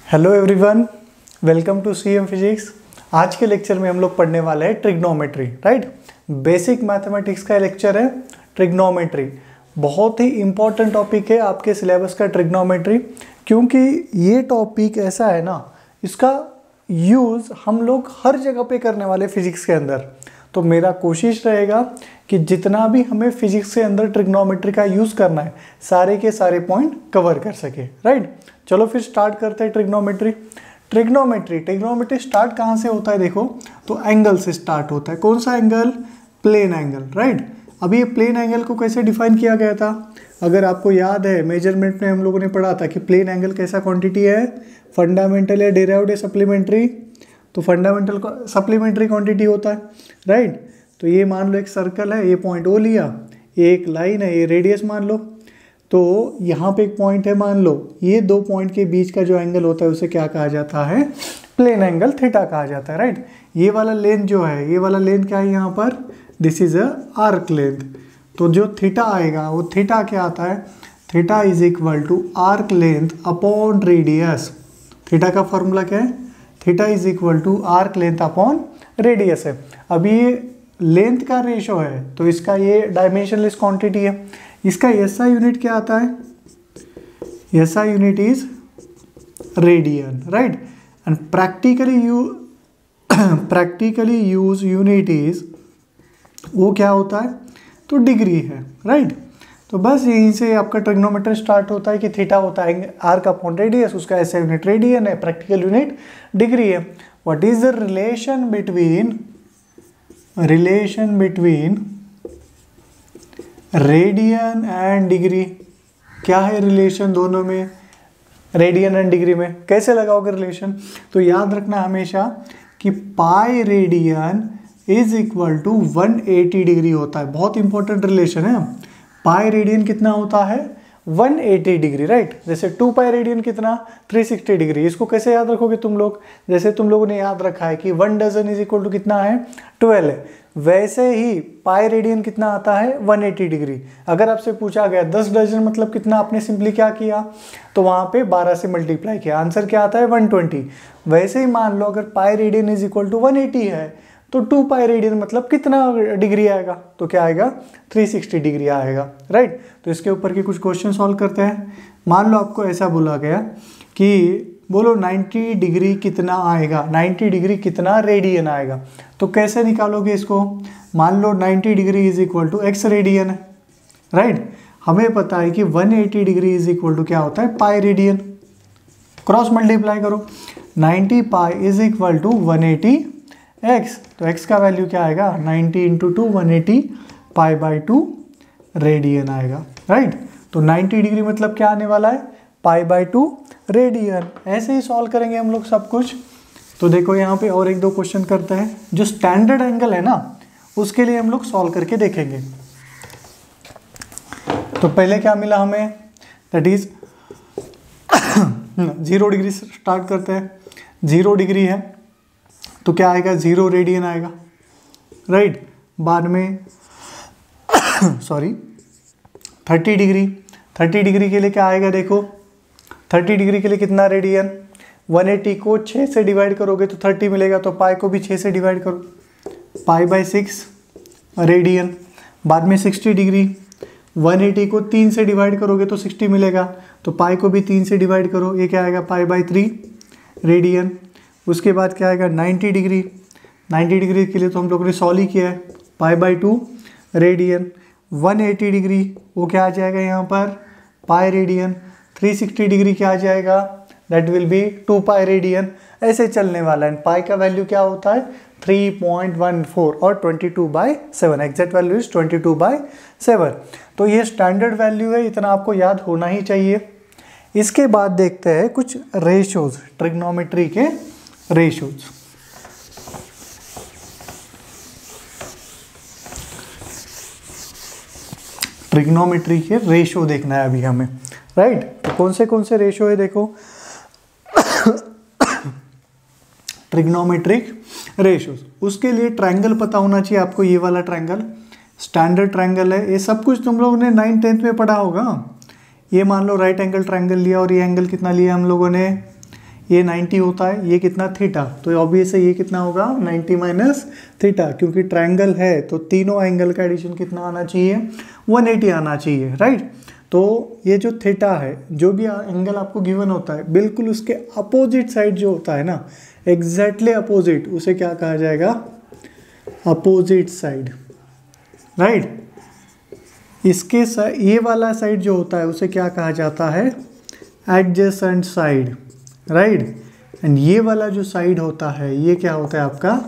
Hello everyone, welcome to CM physics. आज के lecture में हम लोग पढ़ने वाले हैं ट्रिग्नोमेट्री, राइट। बेसिक मैथमेटिक्स का लेक्चर है ट्रिग्नोमेट्री। बहुत ही इम्पॉर्टेंट टॉपिक है आपके सिलेबस का ट्रिग्नोमेट्री, क्योंकि ये टॉपिक ऐसा है ना, इसका यूज़ हम लोग हर जगह पे करने वाले फिजिक्स के अंदर। तो मेरा कोशिश रहेगा कि जितना भी हमें फिजिक्स के अंदर ट्रिग्नोमेट्री का यूज़ करना है, सारे के सारे पॉइंट कवर कर सके, राइट। चलो फिर स्टार्ट करते हैं ट्रिग्नोमेट्री। ट्रिग्नोमेट्री स्टार्ट कहाँ से होता है देखो, तो एंगल से स्टार्ट होता है। कौन सा एंगल? Plane angle, right. अभी ये प्लेन एंगल को कैसे डिफाइन किया गया था? अगर आपको याद है, मेजरमेंट में हम लोगों ने पढ़ा था कि प्लेन एंगल कैसा क्वांटिटी है, फंडामेंटल या डेराइव्ड या सप्लीमेंट्री। तो फंडामेंटल सप्लीमेंट्री क्वांटिटी होता है, राइट। तो ये मान लो एक सर्कल है, ये पॉइंट ओ लिया, ये एक लाइन है, ये रेडियस मान लो। तो यहाँ पे एक पॉइंट है, मान लो ये दो पॉइंट के बीच का जो एंगल होता है उसे क्या कहा जाता है? प्लेन एंगल थीटा कहा जाता है, राइट। ये वाला लेंथ जो है, ये वाला लेंथ क्या है यहाँ पर? This is a arc length. तो जो थीटा आएगा वो थीटा क्या आता है? Theta is equal to arc length upon radius. Theta का फॉर्मूला क्या है? Theta is equal to arc length upon radius है। अभी ये लेंथ का रेशो है, तो इसका ये डायमेंशनलेस क्वांटिटी है। इसका एसआई यूनिट क्या आता है? SI unit is radian, right. And practically use unit is, वो क्या होता है? तो डिग्री है, राइट। तो बस यहीं से आपका ट्रिग्नोमेट्री स्टार्ट होता है कि थीटा होता है आर्क अपॉन रेडियस, उसका एसआई यूनिट रेडियन है, प्रैक्टिकल यूनिट डिग्री है। What is the relation between radian and degree? क्या है रिलेशन दोनों में, रेडियन एंड डिग्री में? कैसे लगाओगे रिलेशन? तो याद रखना हमेशा कि pi radian is equal to 180 degree होता है। बहुत इंपॉर्टेंट रिलेशन है। पाई रेडियन कितना होता है? 180 डिग्री, राइट। जैसे 2 पाई रेडियन कितना? 360 डिग्री। इसको कैसे याद रखोगे तुम लोग? जैसे तुम लोगों ने याद रखा है कि 1 डजन इज इक्वल टू कितना है? 12 है। वैसे ही पाई रेडियन कितना आता है? 180 डिग्री। अगर आपसे पूछा गया 10 डजन मतलब कितना, आपने सिंपली क्या किया? तो वहाँ पे 12 से मल्टीप्लाई किया, आंसर क्या आता है? 120। वैसे ही मान लो अगर pi radian is equal to 180 है, तो 2 पाई रेडियन मतलब कितना डिग्री आएगा? तो क्या आएगा? 360 डिग्री आएगा, राइट। तो इसके ऊपर के कुछ क्वेश्चन सॉल्व करते हैं। मान लो आपको ऐसा बोला गया कि बोलो 90 डिग्री कितना आएगा, 90 डिग्री कितना रेडियन आएगा। तो कैसे निकालोगे इसको? मान लो 90 degree is equal to x radian है, राइट। हमें पता है कि 180 डिग्री इज इक्वल टू क्या होता है? Pi radian. क्रॉस मल्टीप्लाई करो, 90 pi is equal to 180 x. तो एक्स का वैल्यू क्या आएगा? 90 इंटू 2 180 पाई बाई 2 रेडियन आएगा, राइट। तो 90 डिग्री मतलब क्या आने वाला है? Pi by 2 radian. ऐसे ही सॉल्व करेंगे हम लोग सब कुछ। तो देखो यहाँ पे और एक दो क्वेश्चन करते हैं। जो स्टैंडर्ड एंगल है ना, उसके लिए हम लोग सॉल्व करके देखेंगे। तो पहले क्या मिला हमें? दैट इज 0 डिग्री से स्टार्ट करते हैं। 0 डिग्री है तो क्या आएगा? 0 रेडियन आएगा, राइट। बाद में 30 डिग्री के लिए क्या आएगा? देखो 30 डिग्री के लिए कितना रेडियन? 180 को 6 से डिवाइड करोगे तो 30 मिलेगा, तो पाई को भी 6 से डिवाइड करो, पाई बाई 6 रेडियन। बाद में 60 डिग्री, 180 को 3 से डिवाइड करोगे तो 60 मिलेगा, तो पाई को भी 3 से डिवाइड करो, ये क्या आएगा? Pi by 3 radian. उसके बाद क्या आएगा? 90 डिग्री के लिए तो हम लोगों ने सॉल्व ही किया है, पाई बाई 2 रेडियन। 180 डिग्री वो क्या आ जाएगा यहाँ पर? Pi radian. 360 डिग्री क्या आ जाएगा? That will be 2 pi radian. ऐसे चलने वाला है। पाई का वैल्यू क्या होता है? 3.14 और 22/7। Exact value is 22/7। तो ये स्टैंडर्ड वैल्यू है, इतना आपको याद होना ही चाहिए। इसके बाद देखते हैं कुछ रेशोज, ट्रिग्नोमेट्री के रेशोज। ट्रिग्नोमेट्री के रेशो देखना है अभी हमें, राइट। तो कौन से रेशो है देखो ट्रिग्नोमेट्रिक रेशोज। उसके लिए ट्रायंगल पता होना चाहिए आपको। ये वाला ट्रायंगल स्टैंडर्ड ट्रायंगल है। ये सब कुछ तुम लोगों ने 9th 10th में पढ़ा होगा। ये मान लो राइट एंगल ट्रायंगल लिया और ये एंगल कितना लिया हम लोगों ने? ये 90 होता है, ये कितना थीटा, तो ऑब्वियस है ये कितना होगा 90 माइनस थीटा, क्योंकि ट्रायंगल है तो तीनों एंगल का एडिशन कितना आना चाहिए 180 आना चाहिए, राइट। तो ये जो थीटा है, जो भी एंगल आपको गिवन होता है, बिल्कुल उसके अपोजिट साइड जो होता है ना, एग्जैक्टली अपोजिट, उसे क्या कहा जाएगा अपोजिट साइड, राइट। इसके ये वाला साइड जो होता है उसे क्या कहा जाता है एडजेसेंट साइड, राइट। एंड ये वाला जो साइड होता है ये क्या होता है आपका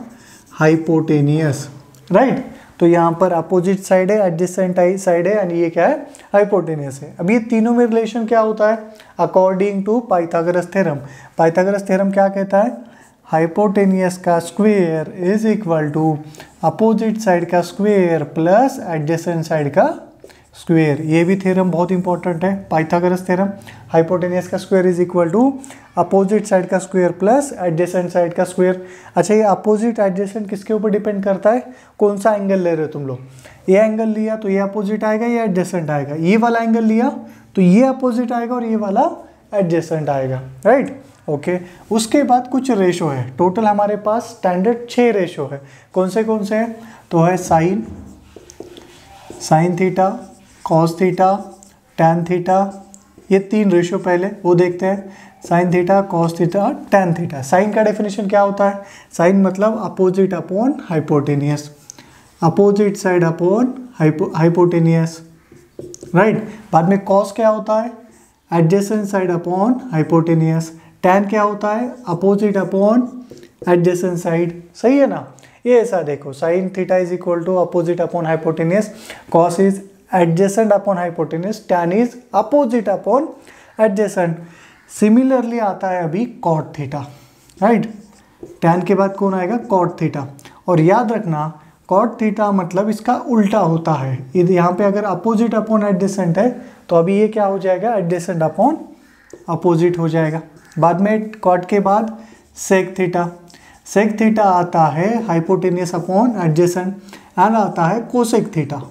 हाइपोटेनियस, राइट। तो यहाँ पर अपोजिट साइड है, एडजेसेंट साइड है, एंड ये क्या है हाइपोटेनियस है। अब ये तीनों में रिलेशन क्या होता है according to Pythagoras theorem. Pythagoras theorem क्या कहता है, हाइपोटेनियस का square is equal to opposite side का स्क्वायर प्लस एडजेसेंट साइड का स्क्वायर। ये भी थ्योरम बहुत इंपॉर्टेंट है, पाइथागोरस थ्योरम। हाइपोटेनियस का square is equal to opposite side का स्क्वायर प्लस एडजेसेंट साइड का स्क्वायर। अच्छा, ये अपोजिट एडजेसेंट किसके ऊपर डिपेंड करता है, कौन सा एंगल ले रहे हो तुम लोग। ये एंगल लिया तो ये अपोजिट आएगा, ये एडजेसेंट आएगा। ये वाला एंगल लिया तो ये अपोजिट आएगा और ये वाला एडजेसेंट आएगा, राइट। ओके, उसके बाद कुछ रेशो है, टोटल हमारे पास स्टैंडर्ड 6 रेशो है। कौन से हैं, तो है sine theta, cos theta, tan theta, ये 3 रेशो पहले वो देखते हैं। Sine theta, cos theta, tan theta. Sine का डेफिनेशन क्या होता है, साइन मतलब opposite upon hypotenuse, opposite side upon hypotenuse, right. बाद में कॉस क्या होता है adjacent side upon hypotenuse. Tan क्या होता है अपोजिट अपॉन एडजेसेंट साइड, सही है ना। ये ऐसा देखो, sine theta is equal to opposite upon hypotenuse, cos is adjacent upon hypotenuse, tan is opposite upon adjacent. Similarly आता है अभी कॉट थीटा, राइट। टैन के बाद कौन आएगा कॉट थीटा। और याद रखना कॉट थीटा मतलब इसका उल्टा होता है, यहाँ पे अगर अपोजिट अपॉन एडजेसेंट है तो अभी ये क्या हो जाएगा एडजेसेंट अपॉन अपोजिट हो जाएगा। बाद में कॉट के बाद सेक थीटा, सेक थीटा आता है हाइपोटेनियस अपॉन एडजेसेंट, एंड आता है कोसेक थीटा।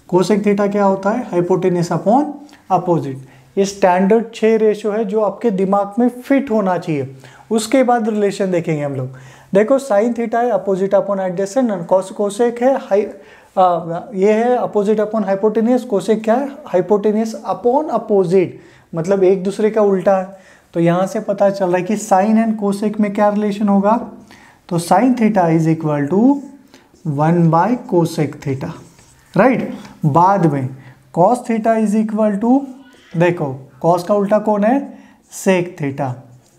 कोसेक थीटा क्या होता है हाइपोटेनियस अपॉन अपोजिट। ये स्टैंडर्ड 6 रेशो है जो आपके दिमाग में फिट होना चाहिए। उसके बाद रिलेशन देखेंगे हम लोग। देखो साइन थीटा है opposite upon adjacent, and cosec है ये है अपोजिट अपॉन हाइपोटेनियस। कोसेक क्या है हाइपोटेनियस अपॉन अपोजिट, मतलब एक दूसरे का उल्टा है। तो यहाँ से पता चल रहा है कि साइन एंड कोसेक में क्या रिलेशन होगा, तो sine theta is equal to 1 cosec theta, right. बाद में cos theta is equal to, देखो कॉस का उल्टा कौन है सेक थीटा,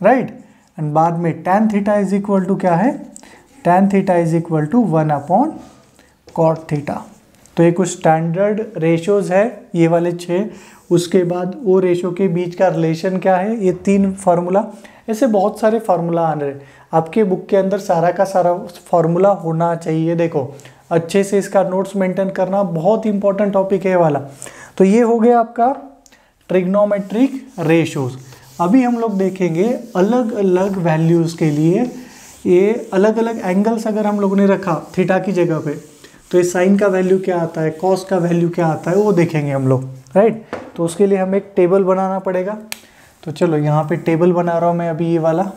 राइट। एंड बाद में tan theta is equal to क्या है, tan theta is equal to 1 upon cot theta. तो ये कुछ स्टैंडर्ड रेशियोज है ये वाले 6। उसके बाद वो रेशो के बीच का रिलेशन क्या है, ये 3 फार्मूला। ऐसे बहुत सारे फार्मूला आ रहे हैं आपके बुक के अंदर, सारा का सारा फार्मूला होना चाहिए। देखो अच्छे से इसका नोट्स मेंटेन करना, बहुत इंपॉर्टेंट टॉपिक है ये वाला। तो ये हो गया आपका ट्रिग्नोमेट्रिक रेशियोज। अभी हम लोग देखेंगे अलग अलग वैल्यूज़ के लिए ये अलग अलग एंगल्स अगर हम लोगों ने रखा थीटा की जगह पे, तो ये साइन का वैल्यू क्या आता है, कॉस का वैल्यू क्या आता है, वो देखेंगे हम लोग, राइट। तो उसके लिए हमें एक टेबल बनाना पड़ेगा। तो चलो यहाँ पे टेबल बना रहा हूँ मैं अभी, ये वाला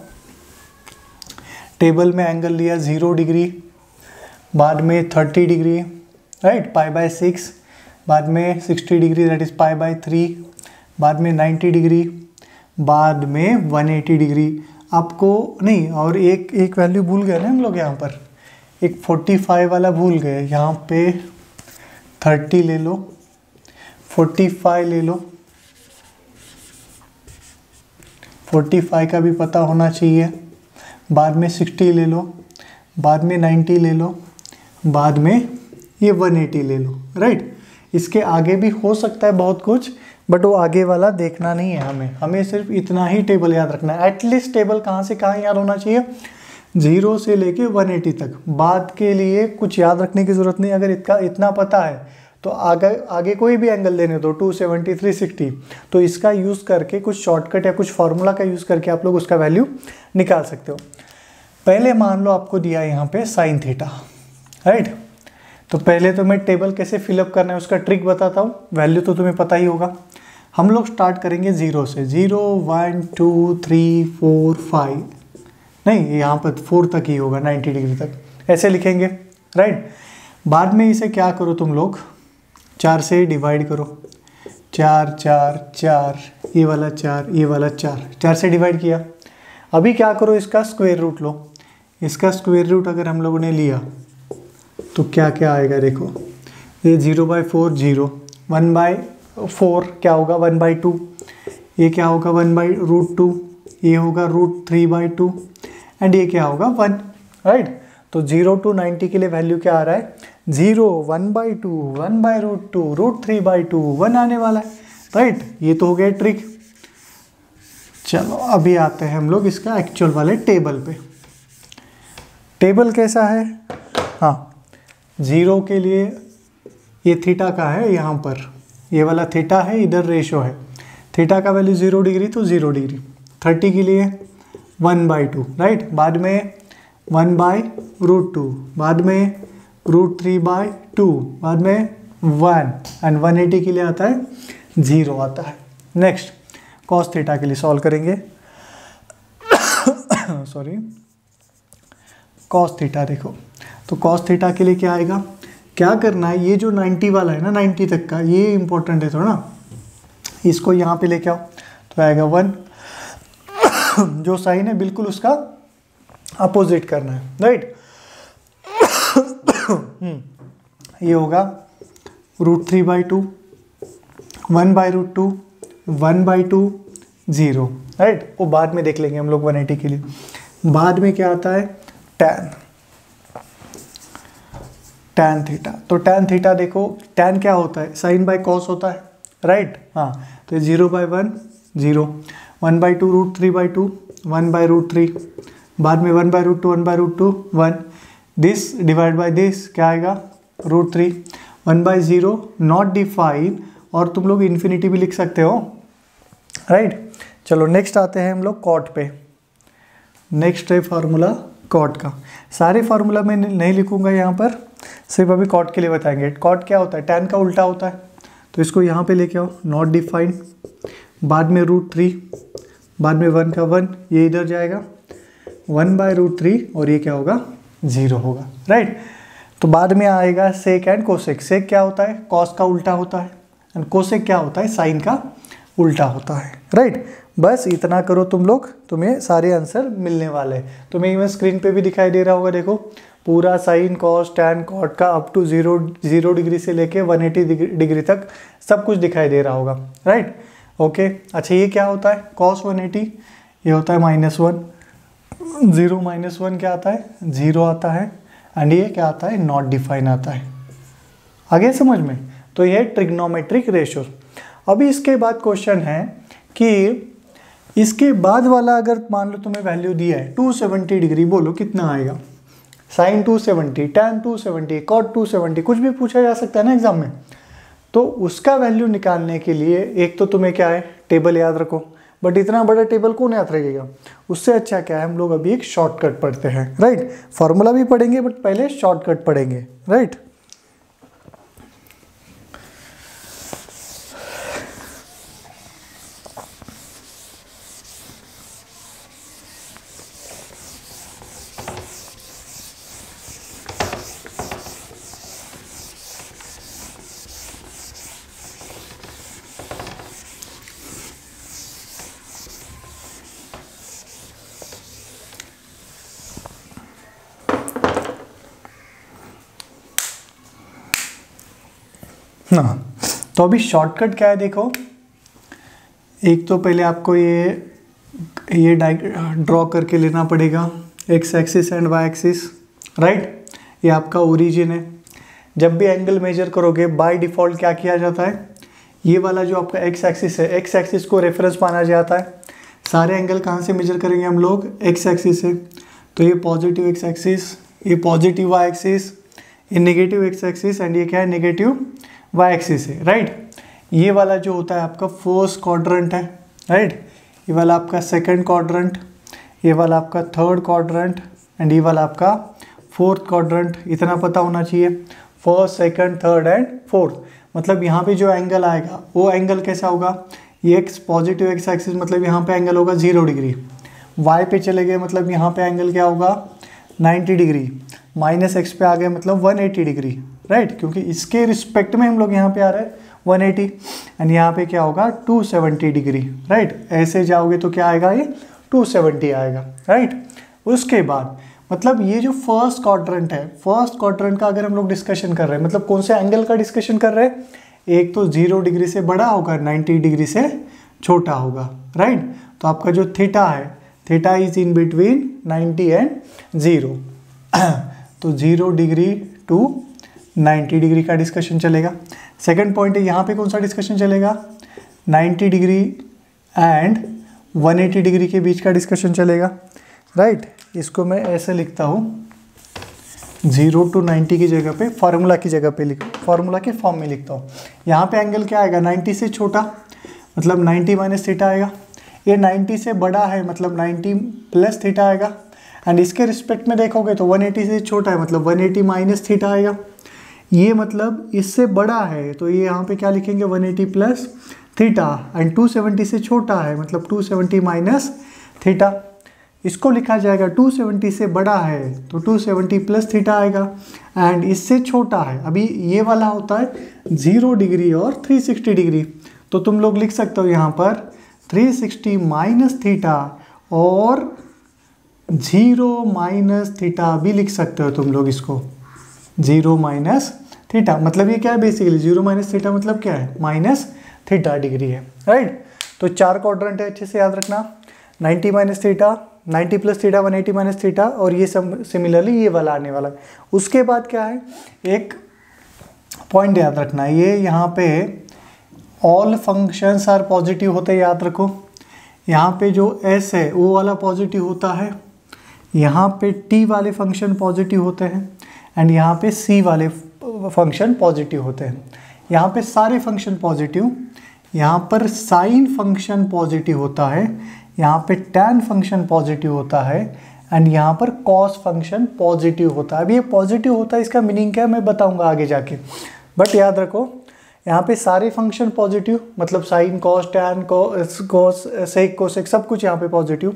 टेबल में एंगल लिया 0 डिग्री, बाद में 30 डिग्री, राइट, π/6, बाद में 60 डिग्री दैट इज π/3, बाद में 90 डिग्री, बाद में 180 डिग्री। आपको नहीं, और एक वैल्यू भूल गए ना हम लोग, यहाँ पर एक 45 वाला भूल गए। यहाँ पे 30 ले लो, 45 ले लो, 45 का भी पता होना चाहिए। बाद में 60 ले लो, बाद में 90 ले लो, बाद में ये 180 ले लो, राइट। इसके आगे भी हो सकता है बहुत कुछ, बट वो आगे वाला देखना नहीं है हमें सिर्फ इतना ही टेबल याद रखना है। एटलीस्ट टेबल कहाँ से कहाँ याद होना चाहिए, 0 से लेके 180 तक। बाद के लिए कुछ याद रखने की ज़रूरत नहीं, अगर इतना पता है तो आगे कोई भी एंगल देने दो 270, 360, तो इसका यूज़ करके कुछ शॉर्टकट या कुछ फार्मूला का यूज़ करके आप लोग उसका वैल्यू निकाल सकते हो। पहले मान लो आपको दिया यहाँ पे साइन थीटा, राइट। तो पहले तो मैं टेबल कैसे फिलअप करना है उसका ट्रिक बताता हूँ, वैल्यू तो तुम्हें पता ही होगा। हम लोग स्टार्ट करेंगे 0 से, 0 1 2 3 4 5, नहीं यहाँ पर 4 तक ही होगा, 90 डिग्री तक ऐसे लिखेंगे, राइट। बाद में इसे क्या करो तुम लोग, 4 से डिवाइड करो, 4 4 4, ये वाला 4, ये वाला 4, 4 से डिवाइड किया। अभी क्या करो, इसका स्क्वायर रूट लो। इसका स्क्वायर रूट अगर हम लोगों ने लिया तो क्या क्या आएगा देखो, ये 0/4 0, 1/4 क्या होगा 1/2, ये क्या होगा 1/√2, ये होगा √3/2 एंड ये क्या होगा 1, राइट। तो 0 to 90 के लिए वैल्यू क्या आ रहा है, 0, 1/2, 1/√2, √3/2, 1 आने वाला है, राइट। ये तो हो गया ट्रिक। चलो अभी आते हैं हम लोग इसका एक्चुअल वाले टेबल पे। टेबल कैसा है, हाँ 0 के लिए ये थीटा का है, यहाँ पर ये वाला थीटा है, इधर रेशो है, थीटा का वैल्यू 0 डिग्री तो 0 डिग्री, 30 के लिए 1/2, राइट। बाद में 1/√2, बाद में √3/2, बाद में 1 एंड 180 के लिए आता है 0 आता है। नेक्स्ट कॉस थीटा के लिए सॉल्व करेंगे सॉरी, कॉस थीटा देखो, तो कॉस थीटा के लिए क्या आएगा, क्या करना है, ये जो 90 वाला है ना, 90 तक का, ये इंपॉर्टेंट है थोड़ा ना, इसको यहाँ पे लेके आओ तो आएगा 1 जो साइन है बिल्कुल उसका अपोजिट करना है, राइट। ये होगा √3/2, 1/√2, 1/2, 0, राइट। वो बाद में देख लेंगे हम लोग 180 के लिए। बाद में क्या आता है, tan थीटा। तो tan थीटा देखो, tan क्या होता है, साइन बाय कॉस होता है, राइट। हाँ तो 0/1 0, 1/2 √3/2, 1/√3, बाद में 1/√2, 1/√2 1, दिस डिवाइड बाय दिस क्या आएगा √3, 1/0 नॉट डिफाइन, और तुम लोग इन्फिनिटी भी लिख सकते हो, राइट। चलो नेक्स्ट आते हैं हम लोग कॉट पे। नेक्स्ट है फार्मूला कॉट का। सारे फार्मूला मैं नहीं लिखूंगा यहाँ पर, सिर्फ अभी कॉट के लिए बताएंगे। कॉट क्या होता है, tan का उल्टा होता है, तो इसको यहाँ पे लेके आओ, नॉट डिफाइन, बाद में √3, बाद में 1 का 1, ये इधर जाएगा 1/√3 और ये क्या होगा 0 होगा, राइट। तो बाद में आएगा सेक एंड कोसेक। सेक क्या होता है, कॉस का उल्टा होता है, एंड कोसेक क्या होता है, साइन का उल्टा होता है, राइट। बस इतना करो तुम लोग, तुम्हें सारे आंसर मिलने वाले हैं। तुम्हें इवन स्क्रीन पे भी दिखाई दे रहा होगा, देखो पूरा साइन कॉस टैन कॉट का अप टू 0 डिग्री से लेके 180 डिग्री तक सब कुछ दिखाई दे रहा होगा, राइट। ओके अच्छा, ये क्या होता है कॉस 180, ये होता है -1, 0 - 1 क्या आता है 0 आता है, एंड ये क्या आता है नॉट डिफाइन आता है। आगे समझ में, तो ये ट्रिग्नोमेट्रिक रेशियो। अभी इसके बाद क्वेश्चन है कि इसके बाद वाला अगर मान लो तुम्हें वैल्यू दिया है 270 डिग्री, बोलो कितना आएगा, साइन 270, टैन 270, कॉट 270, कुछ भी पूछा जा सकता है ना एग्जाम में। तो उसका वैल्यू निकालने के लिए एक तो तुम्हें क्या है टेबल याद रखो, बट इतना बड़ा टेबल कौन याद रखेगा, उससे अच्छा क्या है हम लोग अभी एक शॉर्टकट पढ़ते हैं, राइट। फॉर्मूला भी पढ़ेंगे बट पहले शॉर्टकट पढ़ेंगे, राइट। हाँ तो अभी शॉर्टकट क्या है देखो, एक तो पहले आपको ये ड्रॉ करके लेना पड़ेगा, x axis and y axis, right. ये आपका ओरिजिन है। जब भी एंगल मेजर करोगे बाय डिफ़ॉल्ट क्या किया जाता है, ये वाला जो आपका एक्स एक्सिस है, एक्स एक्सिस को रेफरेंस माना जाता है। सारे एंगल कहाँ से मेजर करेंगे हम लोग, एक्स एक्सिस से। तो ये पॉजिटिव एक्स एक्सिस, ये पॉजिटिव वाई एक्सिस, ये नेगेटिव एक्स एक्सिस, एंड ये क्या है नेगेटिव वाई एक्सिस है, राइट। ये वाला जो होता है आपका फर्स्ट क्वाड्रेंट है, राइट। ये वाला आपका सेकंड क्वाड्रेंट, ये वाला आपका थर्ड क्वाड्रेंट, एंड ये वाला आपका फोर्थ क्वाड्रेंट। इतना पता होना चाहिए, first second third and fourth. मतलब यहाँ पे जो एंगल आएगा वो एंगल कैसा होगा, ये एक्स पॉजिटिव एक्स एक्सिस मतलब यहाँ पे एंगल होगा 0 डिग्री, वाई पे चले गए मतलब यहाँ पे एंगल क्या होगा 90 डिग्री, माइनस एक्स पे आ गए मतलब 180 डिग्री, राइट, क्योंकि इसके रिस्पेक्ट में हम लोग यहाँ पे आ रहे हैं 180, एंड यहाँ पे क्या होगा 270 डिग्री, राइट। ऐसे जाओगे तो क्या आएगा, ये 270 आएगा, राइट। उसके बाद मतलब ये जो फर्स्ट क्वाड्रेंट है, फर्स्ट क्वाड्रेंट का अगर हम लोग डिस्कशन कर रहे हैं, मतलब कौन से एंगल का डिस्कशन कर रहे हैं, एक तो 0 डिग्री से बड़ा होगा, 90 डिग्री से छोटा होगा, राइट। तो आपका जो थीटा है, theta is in between 90 and 0 तो 0 डिग्री टू 90 डिग्री का डिस्कशन चलेगा। सेकंड पॉइंट है, यहाँ पे कौन सा डिस्कशन चलेगा, 90 डिग्री एंड 180 डिग्री के बीच का डिस्कशन चलेगा, राइट। इसको मैं ऐसे लिखता हूँ, 0 to 90 की जगह पे फार्मूला की जगह पे फार्मूला के फॉर्म में लिखता हूँ। यहाँ पे एंगल क्या आएगा, 90 से छोटा मतलब 90 माइनस थीटा आएगा, ये 90 से बड़ा है मतलब 90 प्लस थीटा आएगा, एंड इसके रिस्पेक्ट में देखोगे तो 180 से छोटा है मतलब 180 माइनस थीटा आएगा। ये मतलब इससे बड़ा है तो ये यहाँ पे क्या लिखेंगे 180 प्लस थीटा, एंड 270 से छोटा है मतलब 270 माइनस थीटा। इसको लिखा जाएगा 270 से बड़ा है तो 270 प्लस थीटा आएगा, एंड इससे छोटा है, अभी ये वाला होता है 0 डिग्री और 360 डिग्री, तो तुम लोग लिख सकते हो यहाँ पर 360 माइनस थीटा और 0 माइनस थीटा भी लिख सकते हो तुम लोग इसको, 0 माइनस थीटा मतलब ये क्या है बेसिकली, 0 माइनस थीटा मतलब क्या है, माइनस थीटा डिग्री है, राइट। तो 4 क्वाड्रेंट है, अच्छे से याद रखना, 90 minus theta, 90 plus theta, 180 minus theta, और ये सब सिमिलरली ये वाला आने वाला है। उसके बाद क्या है, एक पॉइंट याद रखना, ये यहाँ पे ऑल फंक्शंस आर पॉजिटिव होते हैं, याद रखो। यहाँ पे जो एस है वो वाला पॉजिटिव होता है, यहाँ पे टी वाले फंक्शन पॉजिटिव होते हैं, एंड यहाँ पे सी वाले फंक्शन पॉजिटिव होते हैं। यहाँ पे सारे फंक्शन पॉजिटिव, यहाँ पर साइन फंक्शन पॉजिटिव होता है, यहाँ पे tan फंक्शन पॉजिटिव होता है, एंड यहाँ पर cos फंक्शन पॉजिटिव होता है। अब ये पॉजिटिव होता है, इसका मीनिंग क्या है मैं बताऊंगा आगे जाके, बट याद रखो यहाँ पे सारे फंक्शन पॉजिटिव मतलब sine cos tan cos sec cosec सब कुछ यहाँ पे पॉजिटिव।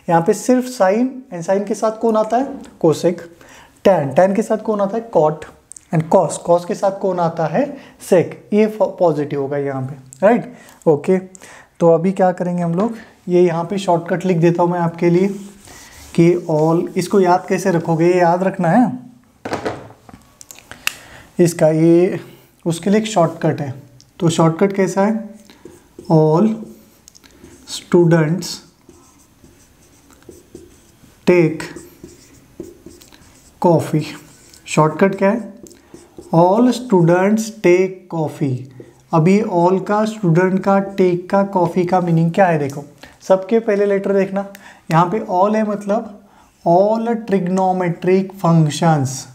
यहाँ पे सिर्फ साइन, एंड साइन के साथ कौन आता है कोसेक, टैन के साथ कौन आता है कॉट, एंड कॉस के साथ कौन आता है सेक, ये पॉजिटिव होगा यहाँ पे, राइट। ओके, तो अभी क्या करेंगे हम लोग, ये यहाँ पे शॉर्टकट लिख देता हूँ मैं आपके लिए कि ऑल, इसको याद कैसे रखोगे, ये याद रखना है इसका, ये उसके लिए एक शॉर्टकट है। तो शॉर्टकट कैसा है, all students take coffee. Shortcut क्या है, ऑल स्टूडेंट्स टेक कॉफ़ी। अभी ऑल का, स्टूडेंट का, टेक का, कॉफ़ी का मीनिंग क्या है, देखो सबके पहले लेटर देखना, यहाँ पे ऑल है मतलब all trigonometric functions,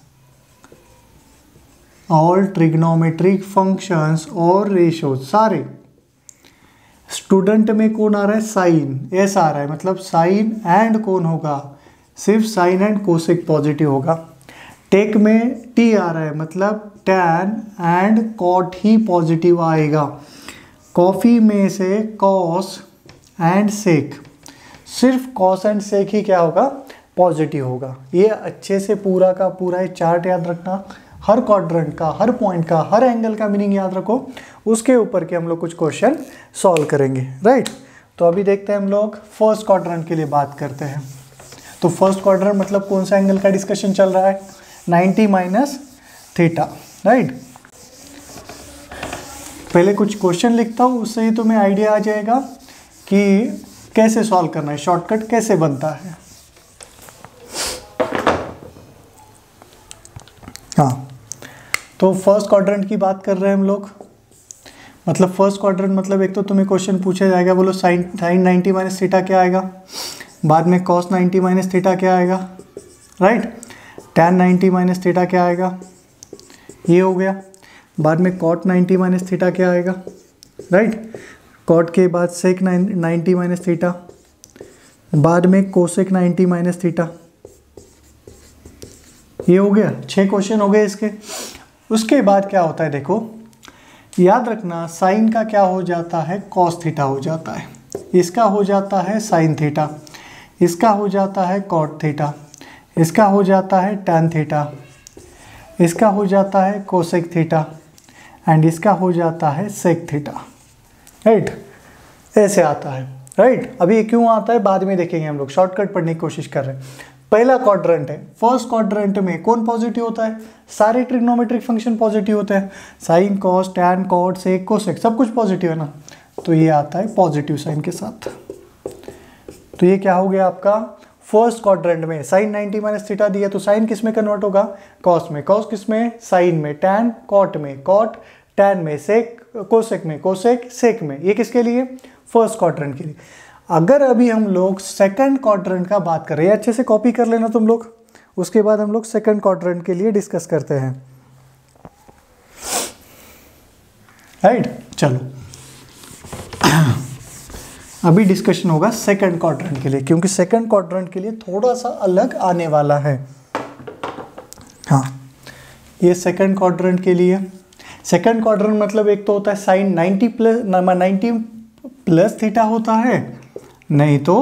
all trigonometric functions और रेशो सारे। स्टूडेंट में कौन आ रहा है साइन, एस आ रहा है मतलब साइन एंड कौन होगा, सिर्फ साइन एंड कोसेक पॉजिटिव होगा। टेक में टी आ रहा है मतलब टैन एंड कॉट ही पॉजिटिव आएगा। कॉफ़ी में से कॉस एंड सेक, सिर्फ कॉस एंड सेक ही क्या होगा पॉजिटिव होगा। ये अच्छे से पूरा का पूरा ये चार्ट याद रखना, हर क्वाड्रेंट का, हर पॉइंट का, हर एंगल का मीनिंग याद रखो, उसके ऊपर के हम लोग कुछ क्वेश्चन सॉल्व करेंगे, राइट। तो अभी देखते हैं हम लोग फर्स्ट क्वाड्रेंट के लिए बात करते हैं। तो फर्स्ट क्वाड्रेंट मतलब कौन सा एंगल का डिस्कशन चल रहा है, 90 माइनस थीटा, राइट। पहले कुछ क्वेश्चन लिखता हूँ, उससे ही तुम्हें आइडिया आ जाएगा कि कैसे सॉल्व करना है, शॉर्टकट कैसे बनता है। हाँ, तो फर्स्ट क्वाड्रेंट की बात कर रहे हैं हम लोग। मतलब फर्स्ट क्वाड्रेंट मतलब एक तो तुम्हें क्वेश्चन पूछा जाएगा, बोलो साइन 90 माइनस थीटा क्या आएगा, बाद में कॉस 90 माइनस थीटा क्या आएगा, राइट। टैन 90 माइनस थीटा क्या आएगा, ये हो गया। बाद में कॉट 90 माइनस थीटा क्या आएगा, राइट। कॉट के बाद सेक 90 माइनस थीटा, बाद में कोसेक 90 माइनस थीटा, ये हो गया। 6 क्वेश्चन हो गए इसके। उसके बाद क्या होता है देखो, याद रखना साइन का क्या हो जाता है, कॉस थीटा हो जाता है, इसका हो जाता है साइन थीटा, इसका हो जाता है कॉट थीटा, इसका हो जाता है टैन थीटा, इसका हो जाता है कोसेक थीटा एंड इसका हो जाता है सेक थीटा, राइट। ऐसे आता है, राइट। अभी ये क्यों आता है बाद में देखेंगे, हम लोग शॉर्टकट पढ़ने की कोशिश कर रहे हैं। पहला क्वाड्रेंट है, फर्स्ट क्वाड्रेंट में कौन पॉजिटिव होता है, सारे ट्रिग्नोमेट्रिक फंक्शन पॉजिटिव होते हैं, sine cos tan cot sec cosec सब कुछ पॉजिटिव है ना, तो ये आता है पॉजिटिव साइन के साथ। तो ये क्या हो गया आपका फर्स्ट क्वाड्रेंट में, साइन 90 माइनस थीटा दिया तो साइन किस में कन्वर्ट होगा, कॉस में, कॉस किस में, साइन में, टैन कॉट में, कॉट टैन में, सेक कोसेक में, कोसेक सेक में। ये किसके लिए, फर्स्ट क्वाड्रेंट के लिए। अगर अभी हम लोग सेकंड क्वाड्रेंट का बात कर रहे हैं, अच्छे से कॉपी कर लेना तुम लोग, उसके बाद हम लोग सेकंड क्वाड्रेंट के लिए डिस्कस करते हैं, राइट। चलो अभी डिस्कशन होगा सेकंड क्वाड्रेंट के लिए, क्योंकि सेकंड क्वाड्रेंट के लिए थोड़ा सा अलग आने वाला है। हाँ, ये सेकंड क्वाड्रेंट के लिए, सेकंड क्वाड्रेंट मतलब एक तो होता है साइन 90 प्लस थीटा होता है, नहीं तो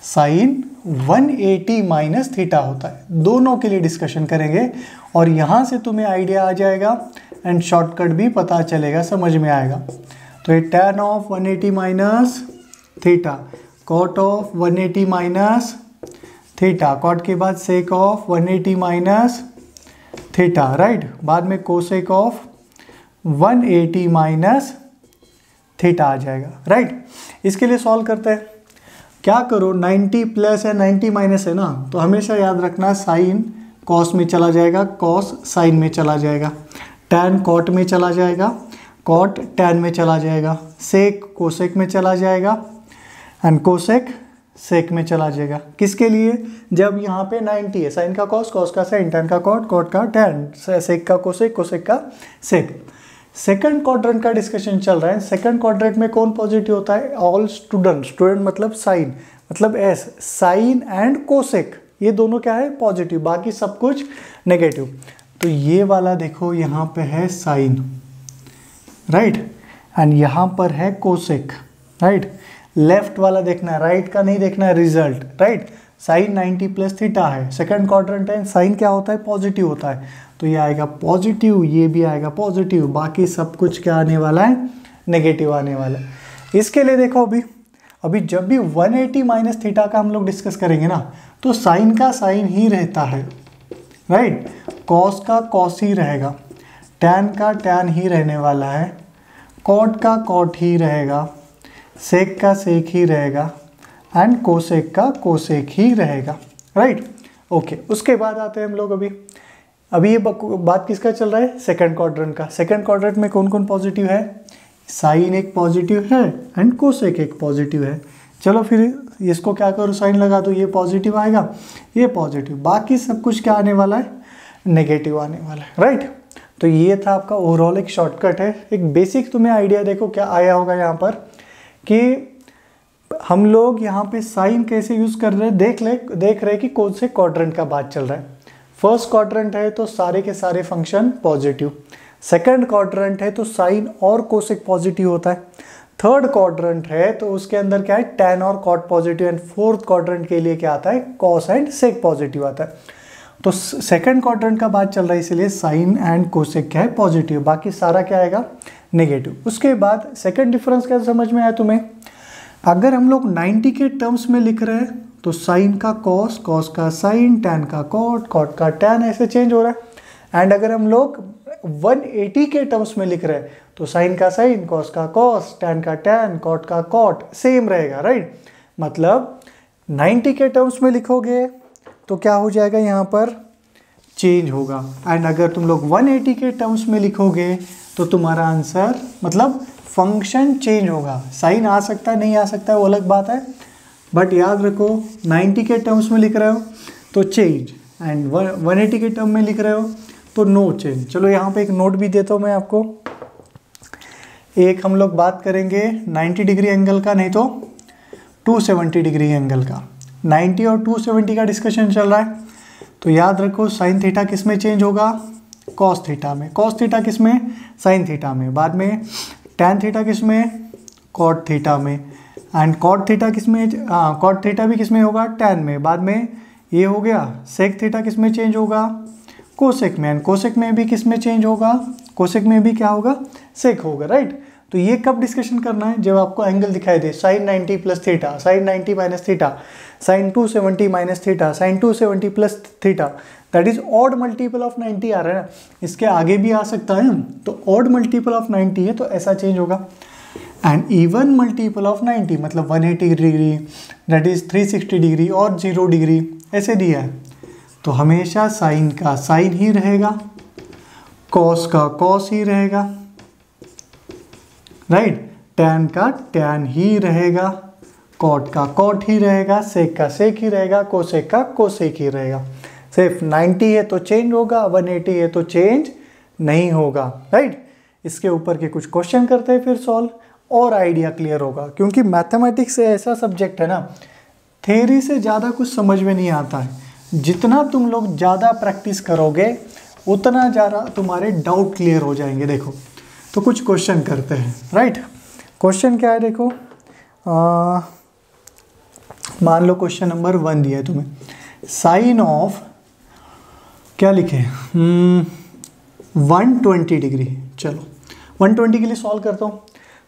साइन 180 माइनस थीटा होता है। दोनों के लिए डिस्कशन करेंगे और यहाँ से तुम्हें आइडिया आ जाएगा एंड शॉर्टकट भी पता चलेगा, समझ में आएगा। तो ये tan of 180 minus theta, cot of 180 minus theta, cot के बाद sec of 180 minus theta, right. बाद में कोसेक ऑफ 180 माइनस थीटा आ जाएगा, राइट। इसके लिए सॉल्व करते हैं। क्या करो, 90 प्लस है 90 माइनस है ना, तो हमेशा याद रखना साइन कॉस में चला जाएगा, कॉस साइन में चला जाएगा, टैन कॉट में चला जाएगा, कॉट टैन में चला जाएगा, सेक कोसेक में चला जाएगा एंड कोसेक सेक में चला जाएगा। किसके लिए, जब यहाँ पे 90 है, साइन का कॉस, कॉस का साइन, टैन का कॉट, कॉट का टैन, सेक का कोसेक, कोसेक का सेक। सेकंड क्वाड्रेंट का डिस्कशन चल रहा है। सेकंड क्वाड्रेंट में कौन पॉजिटिव होता है, ऑल स्टूडेंट, स्टूडेंट मतलब साइन, मतलब एस, साइन एंड कोसेक, ये दोनों क्या है पॉजिटिव, बाकी सब कुछ नेगेटिव। तो ये वाला देखो यहाँ पे है साइन, राइट, एंड यहाँ पर है कोसेक, राइट। लेफ्ट वाला देखना है, राइट का नहीं देखना है result, right. Sine 90 plus theta है, सेकंड क्वाड्रेंट है, साइन क्या होता है पॉजिटिव होता है, तो ये आएगा पॉजिटिव, ये भी आएगा पॉजिटिव, बाकी सब कुछ क्या आने वाला है, नेगेटिव आने वाला है। इसके लिए देखो अभी जब भी 180 माइनस थीटा का हम लोग डिस्कस करेंगे ना, तो साइन का साइन ही रहता है, राइट, कॉस का कॉस ही रहेगा, टैन का टैन ही रहने वाला है, कॉट का कॉट ही रहेगा, सेक का सेक ही रहेगा एंड कोसेक का कोसेक ही रहेगा, राइट। ओके, उसके बाद आते हैं हम लोग अभी ये बात किसका चल रहा है, सेकंड क्वाड्रेंट का। सेकंड क्वाड्रेंट में कौन कौन पॉजिटिव है, साइन एक पॉजिटिव है एंड कोसेक एक पॉजिटिव है। चलो फिर इसको क्या करो, साइन लगा दो, ये पॉजिटिव आएगा, ये पॉजिटिव, बाकी सब कुछ क्या आने वाला है, नेगेटिव आने वाला है, राइट। तो ये था आपका ओवरऑल एक शॉर्टकट है, एक बेसिक तुम्हें आइडिया देखो क्या आया होगा यहाँ पर, कि हम लोग यहाँ पे साइन कैसे यूज़ कर रहे हैं, देख रहे कि कौन से क्वाड्रेंट का बात चल रहा है। फर्स्ट क्वाड्रेंट है तो सारे के सारे फंक्शन पॉजिटिव, सेकंड क्वाड्रेंट है तो साइन और कोसेक पॉजिटिव होता है, थर्ड क्वाड्रेंट है तो उसके अंदर क्या है, टैन और cot positive, and fourth quadrant के लिए क्या आता है, कॉस एंड सेक पॉजिटिव आता है। तो सेकंड क्वाड्रेंट का बात चल रहा है, इसलिए साइन एंड कोसेक क्या है पॉजिटिव, बाकी सारा क्या आएगा नेगेटिव। उसके बाद सेकंड डिफरेंस क्या समझ में आया तुम्हें, अगर हम लोग 90 के टर्म्स में लिख रहे हैं तो साइन का कॉस, कॉस का साइन, टैन का कॉट, कॉट का टैन, ऐसे चेंज हो रहा है। एंड अगर हम लोग 180 के टर्म्स में लिख रहे हैं तो साइन का साइन, कॉस का कॉस, टैन का टैन, कॉट का कॉट सेम रहेगा, राइट। मतलब 90 के टर्म्स में लिखोगे तो क्या हो जाएगा, यहाँ पर चेंज होगा, एंड अगर तुम लोग 180 के टर्म्स में लिखोगे तो तुम्हारा आंसर मतलब फंक्शन चेंज होगा। साइन आ सकता है, नहीं आ सकता है, वो अलग बात है, बट याद रखो 90 के टर्म्स में लिख रहे हो तो चेंज, एंड 180 के टर्म में लिख रहे हो तो नो चेंज। चलो यहाँ पे एक नोट भी देता हूँ मैं आपको, एक हम लोग बात करेंगे 90 डिग्री एंगल का, नहीं तो 270 डिग्री एंगल का। 90 और 270 का डिस्कशन चल रहा है, तो याद रखो साइन थीटा किस में चेंज होगा, कॉस थीटा में, कॉस थीटा किस में, साइन थीटा में, बाद में टैन थीटा किस में, कॉट थीटा में, एंड कॉट थीटा किस में, कॉट थीटा भी किस में होगा, टैन में, बाद में ये हो गया सेक थीटा किस में चेंज होगा, कोसेक में, एंड कोसेक में भी किस में चेंज होगा, कोसेक में भी क्या होगा, सेक होगा, राइट। तो ये कब डिस्कशन करना है, जब आपको एंगल दिखाई दे sine 90 plus theta, sine 90 minus theta, sine 270 minus theta, sine 270 plus theta, that is odd multiple of 90 आ रहा है ना, इसके आगे भी आ सकता है, तो ऑड मल्टीपल ऑफ 90 है तो ऐसा चेंज होगा, एंड इवन मल्टीपल ऑफ 90 मतलब 180 डिग्री, दैट इज 360 डिग्री और 0 डिग्री ऐसे दिया है, तो हमेशा साइन का साइन ही रहेगा, कॉस का कॉस ही रहेगा, राइट, टैन का टैन ही रहेगा, कॉट का कॉट ही रहेगा, सेक का सेक ही रहेगा, कोसेक का कोसेक ही रहेगा। सिर्फ 90 है तो चेंज होगा, 180 है तो चेंज नहीं होगा, राइट। इसके ऊपर के कुछ क्वेश्चन करते हैं फिर सॉल्व, और आइडिया क्लियर होगा, क्योंकि मैथमेटिक्स ऐसा सब्जेक्ट है ना, थ्योरी से ज़्यादा कुछ समझ में नहीं आता है, जितना तुम लोग ज़्यादा प्रैक्टिस करोगे उतना ज़्यादा तुम्हारे डाउट क्लियर हो जाएंगे। देखो तो कुछ क्वेश्चन करते हैं, राइट। क्वेश्चन क्या है देखो, मान लो क्वेश्चन नंबर 1 दिया है तुम्हें, साइन ऑफ क्या लिखे 120 डिग्री, चलो 120 के लिए सॉल्व करता हूँ।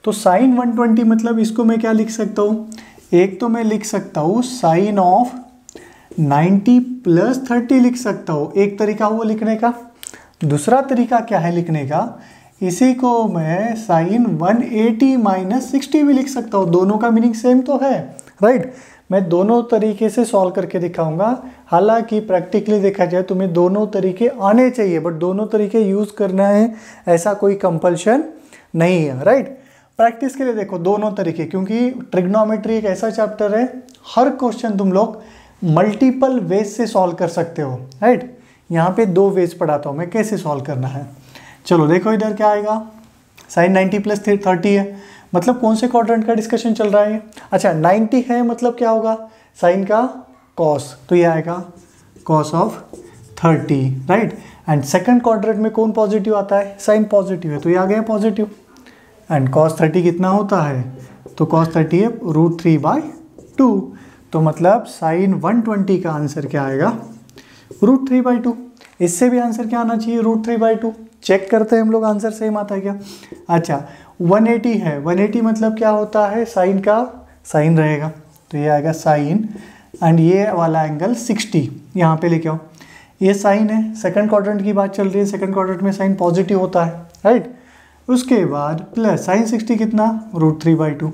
तो साइन 120 मतलब इसको मैं क्या लिख सकता हूँ, एक तो मैं लिख सकता हूँ साइन ऑफ 90 प्लस 30 लिख सकता हूँ, एक तरीका हुआ लिखने का। दूसरा तरीका क्या है लिखने का, इसी को मैं साइन 180 माइनस 60 भी लिख सकता हूँ, दोनों का मीनिंग सेम तो है, राइट। मैं दोनों तरीके से सॉल्व करके दिखाऊंगा, हालांकि प्रैक्टिकली देखा जाए तुम्हें दोनों तरीके आने चाहिए, बट दोनों तरीके यूज़ करना है ऐसा कोई कंपल्शन नहीं है, राइट। प्रैक्टिस के लिए देखो दोनों तरीके, क्योंकि ट्रिग्नोमेट्री एक ऐसा चैप्टर है हर क्वेश्चन तुम लोग मल्टीपल वेज से सॉल्व कर सकते हो, राइट। यहाँ पे 2 वेज पढ़ाता हूँ मैं कैसे सॉल्व करना है। चलो देखो इधर क्या आएगा, साइन 90 प्लस 30 है, मतलब कौन से क्वाड्रेंट का डिस्कशन चल रहा है। अच्छा 90 है मतलब क्या होगा, साइन का कॉस, तो ये आएगा cos of 30, right. And second quadrant में कौन पॉजिटिव आता है, साइन पॉजिटिव है, तो ये आ गया पॉजिटिव। एंड कॉस 30 कितना होता है, तो कॉस 30 है √3/2, तो मतलब साइन 120 का आंसर क्या आएगा, √3/2। इससे भी आंसर क्या आना चाहिए, √3/2। चेक करते हैं हम लोग आंसर सेम आता है क्या। अच्छा 180 है, 180 मतलब क्या होता है, साइन का साइन रहेगा, तो ये आएगा साइन, एंड ये वाला एंगल 60 यहाँ पे लेके आओ, ये साइन है, सेकंड क्वाड्रेंट की बात चल रही है, सेकंड क्वाड्रेंट में साइन पॉजिटिव होता है, राइट। उसके बाद प्लस साइन 60 कितना, √3/2।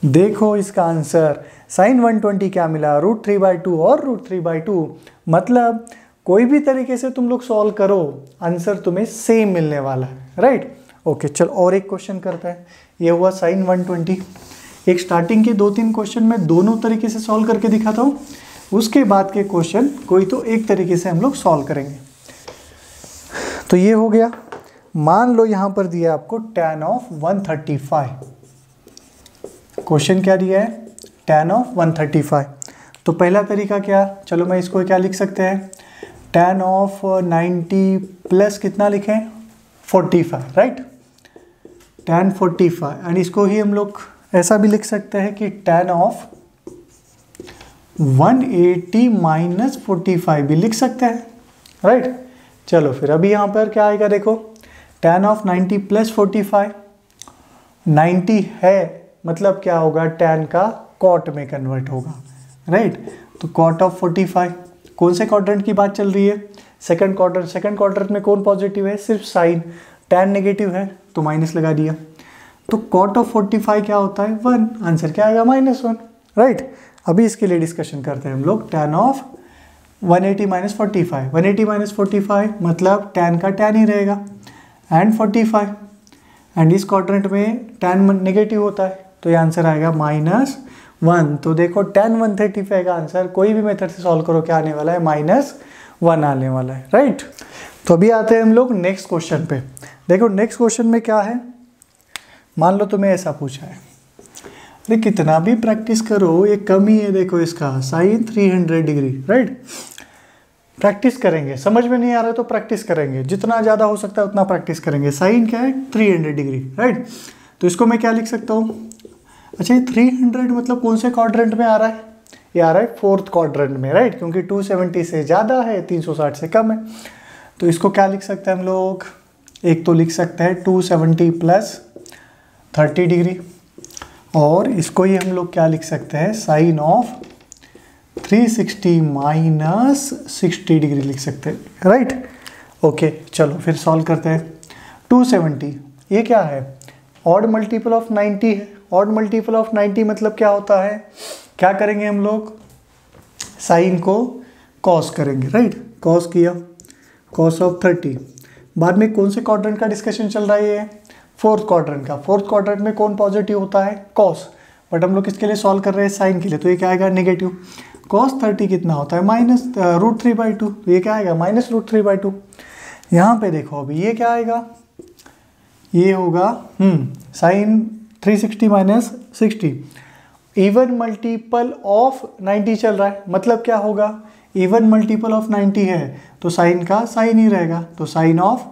देखो इसका आंसर साइन 120 क्या मिला, √3/2 और √3/2, मतलब कोई भी तरीके से तुम लोग सॉल्व करो आंसर तुम्हें सेम मिलने वाला है, राइट। ओके चल और एक क्वेश्चन करता है, ये हुआ साइन 120। एक स्टार्टिंग के 2-3 क्वेश्चन में दोनों तरीके से सॉल्व करके दिखाता हूँ, उसके बाद के क्वेश्चन कोई तो एक तरीके से हम लोग सॉल्व करेंगे। तो ये हो गया, मान लो यहाँ पर दिया आपको tan ऑफ 135, क्वेश्चन क्या दिया है, tan ऑफ 135। तो पहला तरीका क्या, चलो मैं इसको क्या लिख सकते हैं, tan ऑफ 90 प्लस कितना लिखें 45, राइट, tan 45, एंड इसको ही हम लोग ऐसा भी लिख सकते हैं कि tan ऑफ 180 माइनस 45 भी लिख सकते हैं, राइट। चलो फिर अभी यहाँ पर क्या आएगा देखो, tan ऑफ 90 प्लस 45, 90 है मतलब क्या होगा, tan का cot में कन्वर्ट होगा, राइट। तो cot ऑफ 45, कौन से क्वाड्रेंट की बात चल रही है, सेकंड क्वाड्रेंट, सेकंड क्वाड्रेंट में कौन पॉजिटिव है, सिर्फ साइन, tan नेगेटिव है तो माइनस लगा दिया, तो cot ऑफ 45 क्या होता है 1, आंसर क्या आएगा -1, राइट। अभी इसके लिए डिस्कशन करते हैं हम लोग, tan ऑफ 180 माइनस 45, 180 माइनस 45 मतलब tan का tan ही रहेगा, एंड 45, एंड इस क्वाड्रेंट में tan नेगेटिव होता है तो ये आंसर आएगा -1। तो देखो tan 135 का आंसर कोई भी मेथड से सॉल्व करो क्या आने वाला है, -1 आने वाला है, राइट। तो अभी आते हैं हम लोग नेक्स्ट क्वेश्चन पे। देखो नेक्स्ट क्वेश्चन में क्या है, मान लो तुम्हें ऐसा पूछा है, अरे कितना भी प्रैक्टिस करो ये कम ही है, देखो इसका साइन 300 डिग्री, राइट। प्रैक्टिस करेंगे, समझ में नहीं आ रहा है तो प्रैक्टिस करेंगे, जितना ज़्यादा हो सकता है उतना प्रैक्टिस करेंगे। साइन क्या है 300 डिग्री, राइट। तो इसको मैं क्या लिख सकता हूँ, अच्छा ये 300 मतलब कौन से क्वाड्रेंट में आ रहा है, ये आ रहा है फोर्थ क्वाड्रेंट में, राइट, क्योंकि 270 से ज़्यादा है 360 से कम है। तो इसको क्या लिख सकते हैं हम लोग, एक तो लिख सकते हैं 270 प्लस 30 डिग्री, और इसको ही हम लोग क्या लिख सकते हैं, साइन ऑफ 360 माइनस 60 डिग्री लिख सकते हैं, राइट। ओके चलो फिर सॉल्व करते हैं। 270 ये क्या है, ऑड मल्टीपल ऑफ 90 है। ऑड मल्टीपल ऑफ 90 मतलब क्या होता है, क्या करेंगे हम लोग, साइन को कॉस करेंगे, राइट। कॉस किया, कॉस ऑफ 30। बाद में कौन से क्वाड्रेंट का डिस्कशन चल रहा है, ये फोर्थ क्वाड्रेंट का। फोर्थ क्वाड्रेंट में कौन पॉजिटिव होता है, कॉस, बट हम लोग किसके लिए सॉल्व कर रहे हैं, साइन के लिए, तो ये क्या आएगा नेगेटिव। कॉस 30 कितना होता है, माइनस √3/2, तो ये क्या आएगा, माइनस √3/2। यहाँ पे देखो अभी ये क्या आएगा, ये होगा sine 360 minus 60, even multiple of 90 चल रहा है, मतलब क्या होगा, इवन मल्टीपल ऑफ 90 है तो साइन का साइन ही रहेगा, तो साइन ऑफ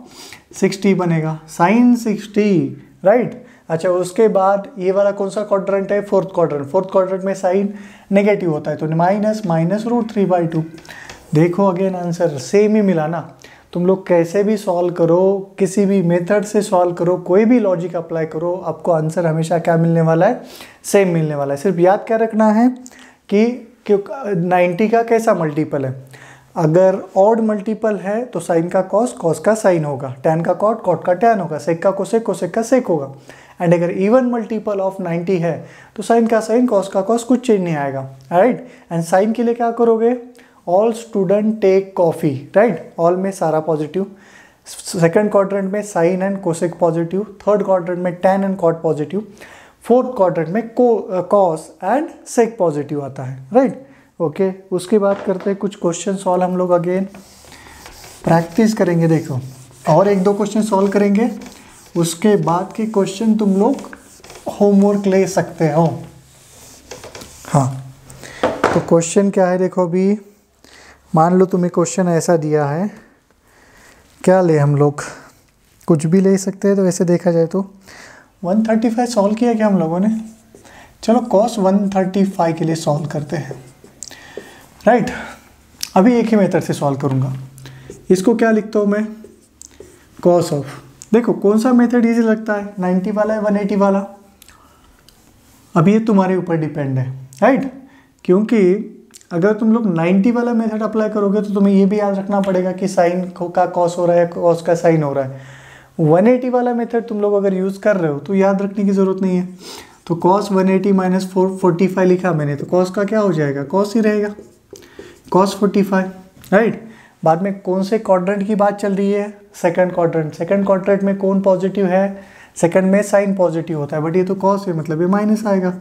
60 बनेगा, साइन 60, राइट। अच्छा उसके बाद ये वाला कौन सा क्वाड्रेंट है, फोर्थ क्वाड्रेंट। फोर्थ क्वाड्रेंट में साइन नेगेटिव होता है, तो माइनस √3/2। देखो अगेन आंसर सेम ही मिला ना। तुम लोग कैसे भी सॉल्व करो, किसी भी मेथड से सॉल्व करो, कोई भी लॉजिक अप्लाई करो, आपको आंसर हमेशा क्या मिलने वाला है, सेम मिलने वाला है। सिर्फ याद क्या रखना है कि 90 का कैसा मल्टीपल है, अगर ऑड मल्टीपल है तो साइन का कॉस, कॉस का साइन होगा, टैन का कॉट, कॉट का टैन होगा, सेक का कोसेक, कोसेक का सेक होगा। एंड अगर इवन मल्टीपल ऑफ 90 है तो साइन का साइन, कॉस का कॉस, कुछ चेंज नहीं आएगा, राइट। एंड साइन के लिए क्या करोगे, all student take coffee, right. All में सारा पॉजिटिव, सेकंड क्वाड्रेंट में sine and cosec positive, third quadrant में tan and cot positive, fourth quadrant में कॉस एंड सेक पॉजिटिव आता है, राइट। ओके उसके बाद करते हैं कुछ क्वेश्चन सॉल्व, हम लोग अगेन प्रैक्टिस करेंगे। देखो और एक दो क्वेश्चन सॉल्व करेंगे, उसके बाद के क्वेश्चन तुम लोग होमवर्क ले सकते हो। हाँ तो क्वेश्चन क्या है, देखो अभी मान लो तुम्हें क्वेश्चन ऐसा दिया है, क्या ले हम लोग, कुछ भी ले सकते हैं। तो ऐसे देखा जाए तो 135 सॉल्व किया क्या हम लोगों ने, चलो cos 135 के लिए सॉल्व करते हैं, राइट। अभी एक ही मेथड से सॉल्व करूँगा। इसको क्या लिखता हूँ मैं, cos ऑफ, देखो कौन सा मेथड इजी लगता है, 90 वाला है 180 वाला, अभी ये तुम्हारे ऊपर डिपेंड है, राइट। क्योंकि अगर तुम लोग 90 वाला मेथड अप्लाई करोगे तो तुम्हें ये भी याद रखना पड़ेगा कि साइन का कॉस हो रहा है, कॉस का साइन हो रहा है। 180 वाला मेथड तुम लोग अगर यूज़ कर रहे हो तो याद रखने की ज़रूरत नहीं है। तो cos 180 माइनस 45 लिखा मैंने, तो cos का क्या हो जाएगा, cos ही रहेगा, cos 45, राइट। बाद में कौन से क्वाड्रेंट की बात चल रही है, सेकंड क्वाड्रेंट। सेकंड क्वाड्रेंट में कौन पॉजिटिव है, सेकंड में साइन पॉजिटिव होता है, बट ये तो cos है, मतलब ये माइनस आएगा,